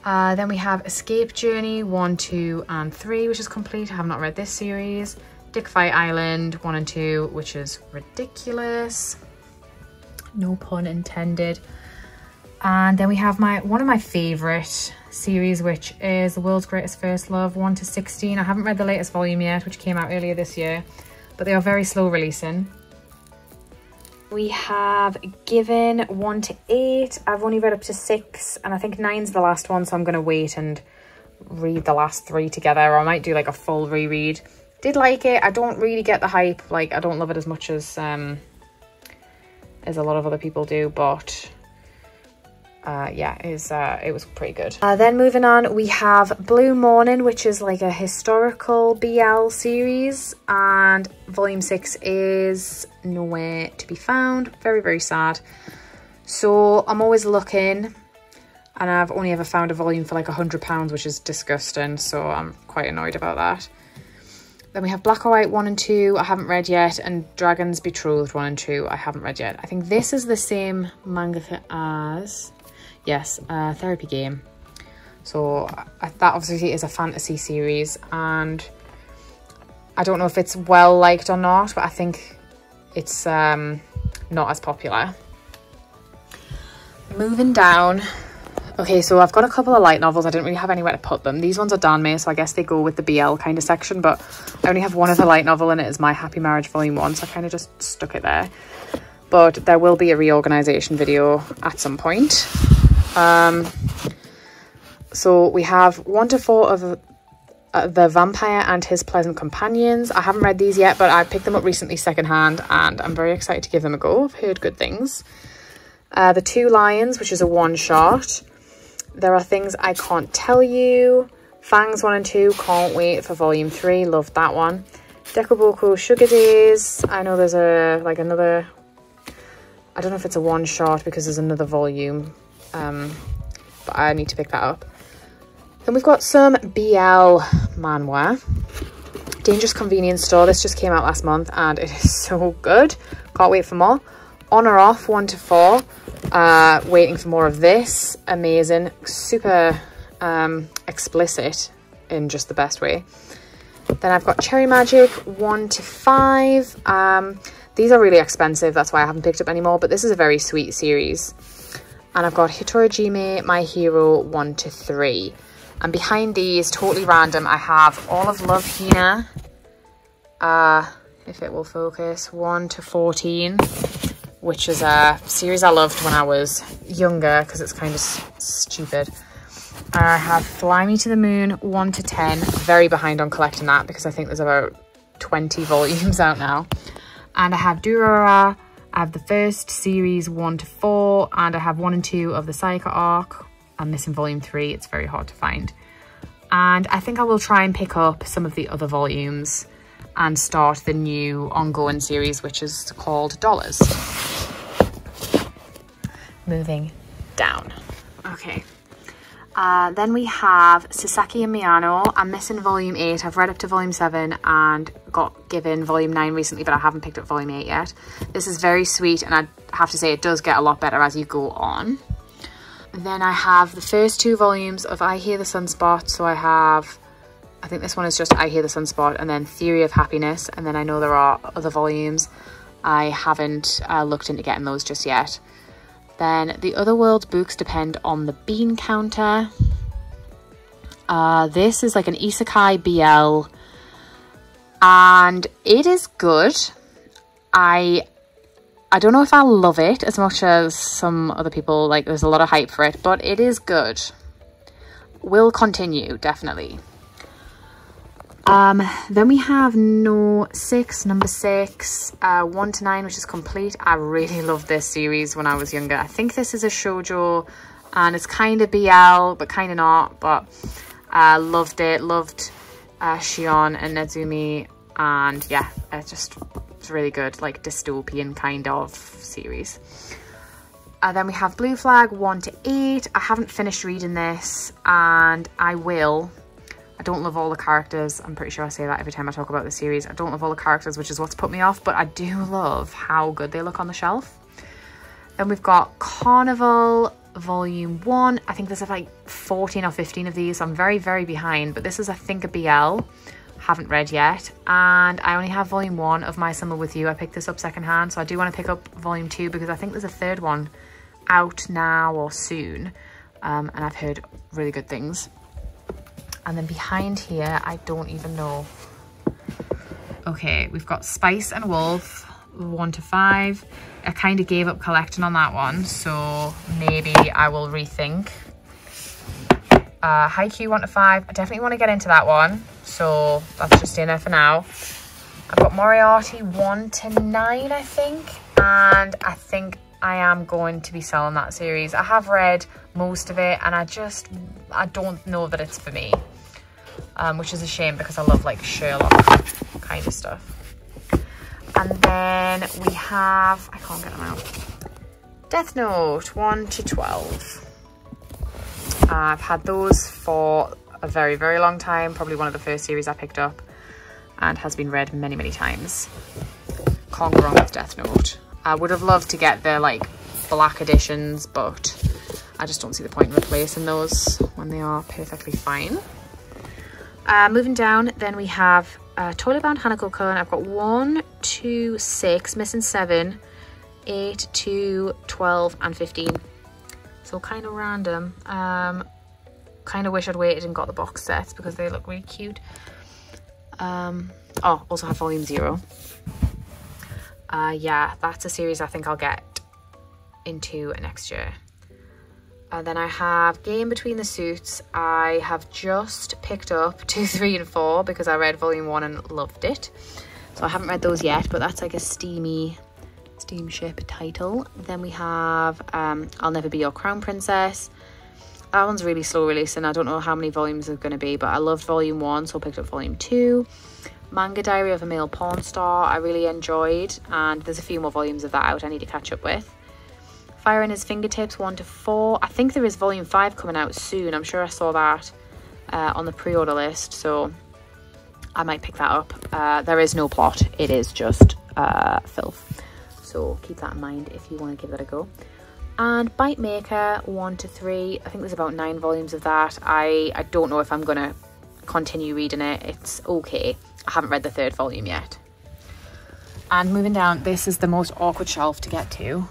A: Then we have Escape Journey 1, 2, and 3, which is complete. I have not read this series. Dick Fight Island 1 and 2, which is ridiculous. No pun intended. And then we have one of my favourite series, which is The World's Greatest First Love 1 to 16. I haven't read the latest volume yet, which came out earlier this year, but they are very slow releasing. We have Given 1 to 8. I've only read up to 6, and I think 9's the last one, so I'm going to wait and read the last 3 together, or I might do like a full reread. Did like it. I don't really get the hype. Like, I don't love it as much as a lot of other people do, but yeah, it was pretty good. Then moving on, we have Blue Morning, which is like a historical BL series, and volume 6 is nowhere to be found. Very, very sad. So I'm always looking. And I've only ever found a volume for like £100, which is disgusting. So I'm quite annoyed about that. Then we have Black or White 1 and 2, I haven't read yet. And Dragon's Betrothed 1 and 2, I haven't read yet. I think this is the same mangaka as, yes, Therapy Game. So that obviously is a fantasy series. And I don't know if it's well liked or not, but I think it's not as popular. Moving down. Okay, so I've got a couple of light novels. I didn't really have anywhere to put them. These ones are Danmei, so I guess they go with the BL kind of section, but I only have one other light novel and it is My Happy Marriage Volume 1, so I kind of just stuck it there. But there will be a reorganisation video at some point. So we have 1 to 4 of The Vampire and His Pleasant Companions. I haven't read these yet, but I picked them up recently secondhand and I'm very excited to give them a go. I've heard good things. The Two Lions, which is a one-shot. There Are Things I Can't Tell You. Fangs 1 and 2, can't wait for volume 3. Loved that one. Dekuboko Sugar Days. I know there's another, I don't know if it's a one-shot because there's another volume. But I need to pick that up. Then we've got some BL manhwa. Dangerous Convenience Store. This just came out last month and it is so good. Can't wait for more. On or Off 1 to 4. Waiting for more of this. Amazing. Super explicit in just the best way. Then I've got Cherry Magic 1 to 5. These are really expensive, that's why I haven't picked up any more, but this is a very sweet series. And I've got Hitorajime My Hero 1 to 3. And behind these, totally random, I have All of Love Hina, if it will focus, 1 to 14. Which is a series I loved when I was younger because it's kind of stupid. I have Fly Me to the Moon 1 to 10. Very behind on collecting that because I think there's about 20 volumes out now. And I have Durara. I have the first series 1 to 4. And I have 1 and 2 of the Sayaka arc. I'm missing volume 3. It's very hard to find. And I think I will try and pick up some of the other volumes and start the new ongoing series, which is called Dollars. Moving down. Okay. Then we have Sasaki and Miyano. I'm missing volume 8. I've read up to volume 7 and got given volume 9 recently, but I haven't picked up volume 8 yet. This is very sweet and I have to say it does get a lot better as you go on. Then I have the first 2 volumes of I Hear the Sunspot. So I think this one is just I Hear the Sunspot and then Theory of Happiness. And then I know there are other volumes. I haven't looked into getting those just yet. Then the Other World books depend on the bean counter. This is like an isekai BL. And it is good. I don't know if I love it as much as some other people. Like there's a lot of hype for it. But it is good. Will continue, definitely. Then we have number 6, 1 to 9, which is complete. I really loved this series when I was younger. I think this is a shojo and it's kind of BL, but kind of not, but I loved it. Loved Shion and Nezumi, and yeah, it's really good, like dystopian kind of series. Then we have Blue Flag 1 to 8. I haven't finished reading this and I will. I don't love all the characters. I'm pretty sure I say that every time I talk about the series. I don't love all the characters, which is what's put me off, but I do love how good they look on the shelf. Then we've got Carnival Volume 1. I think there's like 14 or 15 of these. So I'm very, very behind, but this is, I think, a BL. Haven't read yet. And I only have Volume 1 of My Summer With You. I picked this up secondhand, so I do want to pick up Volume 2 because I think there's a third one out now or soon. And I've heard really good things. And then behind here, I don't even know. Okay, we've got Spice and Wolf 1 to 5. I kind of gave up collecting on that one, so maybe I will rethink. Haikyuu 1 to 5. I definitely want to get into that one, so that's just in there for now. I've got Moriarty 1 to 9, I think. And I think I am going to be selling that series. I have read most of it and I don't know that it's for me. Which is a shame because I love like Sherlock kind of stuff. And then we have, I can't get them out, Death Note 1 to 12. I've had those for a very, very long time. Probably one of the first series I picked up and has been read many, many times. Can't go wrong with Death Note. I would have loved to get the like black editions, but I just don't see the point in replacing those when they are perfectly fine. Moving down, then we have Toilet Bound Hanako-kun. I've got 1, 2, 6, missing 7, 8, 2, 12 and 15. So kind of random. Kind of wish I'd waited and got the box sets because they look really cute. Oh, also have volume 0. Yeah, that's a series I think I'll get into next year. Then I have Game Between the Suits. I have just picked up 2, 3 and 4 because I read volume 1 and loved it. So I haven't read those yet, but that's like a steamship title. Then we have I'll Never Be Your Crown Princess. That one's really slow releasing. I don't know how many volumes are going to be, but I loved volume 1, so I picked up volume 2. Manga Diary of a Male Porn Star I really enjoyed, and there's a few more volumes of that out I need to catch up with. Fire in His Fingertips 1 to 4. I think there is volume 5 coming out soon. I'm sure I saw that on the pre-order list, so I might pick that up. There is no plot. It is just filth. So keep that in mind if you want to give that a go. And Bite Maker 1 to 3. I think there's about 9 volumes of that. I don't know if I'm going to continue reading it. It's okay. I haven't read the 3rd volume yet. And moving down, this is the most awkward shelf to get to.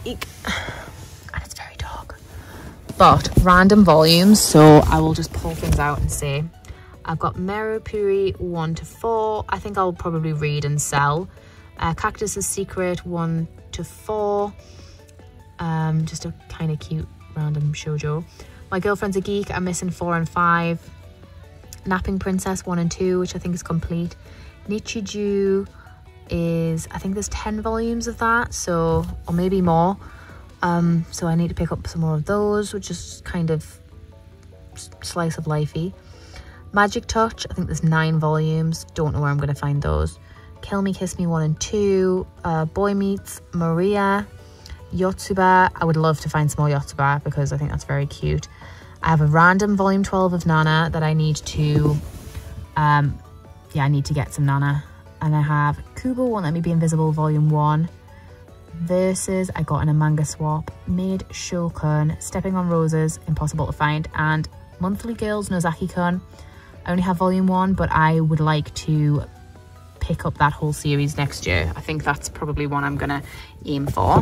A: Eek. And it's very dark. But random volumes, so I will just pull things out and say I've got Meru Puri 1 to 4. I think I'll probably read and sell. Cactus's Secret 1 to 4. Just a kind of cute random shoujo. My Girlfriend's a Geek. I'm missing 4 and 5. Napping Princess 1 and 2, which I think is complete. Nichiju is, I think there's 10 volumes of that, so, or maybe more. So I need to pick up some more of those, which is kind of slice of lifey. Magic Touch, I think there's 9 volumes. Don't know where I'm going to find those. Kill Me, Kiss Me 1 and 2. Boy Meets Maria. Yotsuba, I would love to find some more Yotsuba because I think that's very cute. I have a random volume 12 of Nana that I need to, I need to get some Nana. And I have Kubo Won't Let Me Be Invisible volume 1. Versus, I got in a manga swap. Maid Shokun, Stepping on Roses, impossible to find. And Monthly Girls Nozaki-kun. I only have volume 1, but I would like to pick up that whole series next year. I think that's probably one I'm gonna aim for.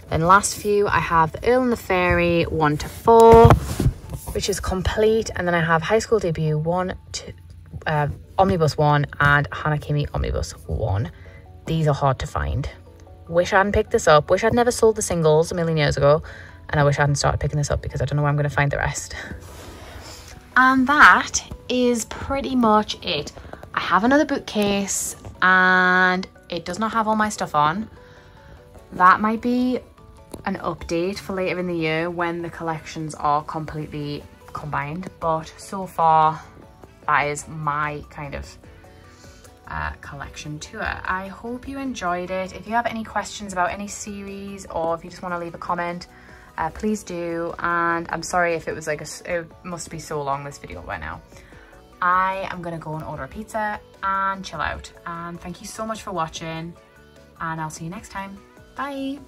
A: Then last few, I have The Earl and the Fairy 1 to 4, which is complete. And then I have High School Debut 1 to Omnibus 1 and Hanakimi Omnibus 1. These are hard to find. Wish I hadn't picked this up. Wish I'd never sold the singles a million years ago. And I wish I hadn't started picking this up because I don't know where I'm going to find the rest. And that is pretty much it. I have another bookcase and it does not have all my stuff on. That might be an update for later in the year when the collections are completely combined. But so far, that is my kind of collection tour. I hope you enjoyed it. If you have any questions about any series or if you just want to leave a comment, please do. And I'm sorry if it was like it must be so long, this video by now. I am gonna go and order a pizza and chill out. And thank you so much for watching, and I'll see you next time. Bye.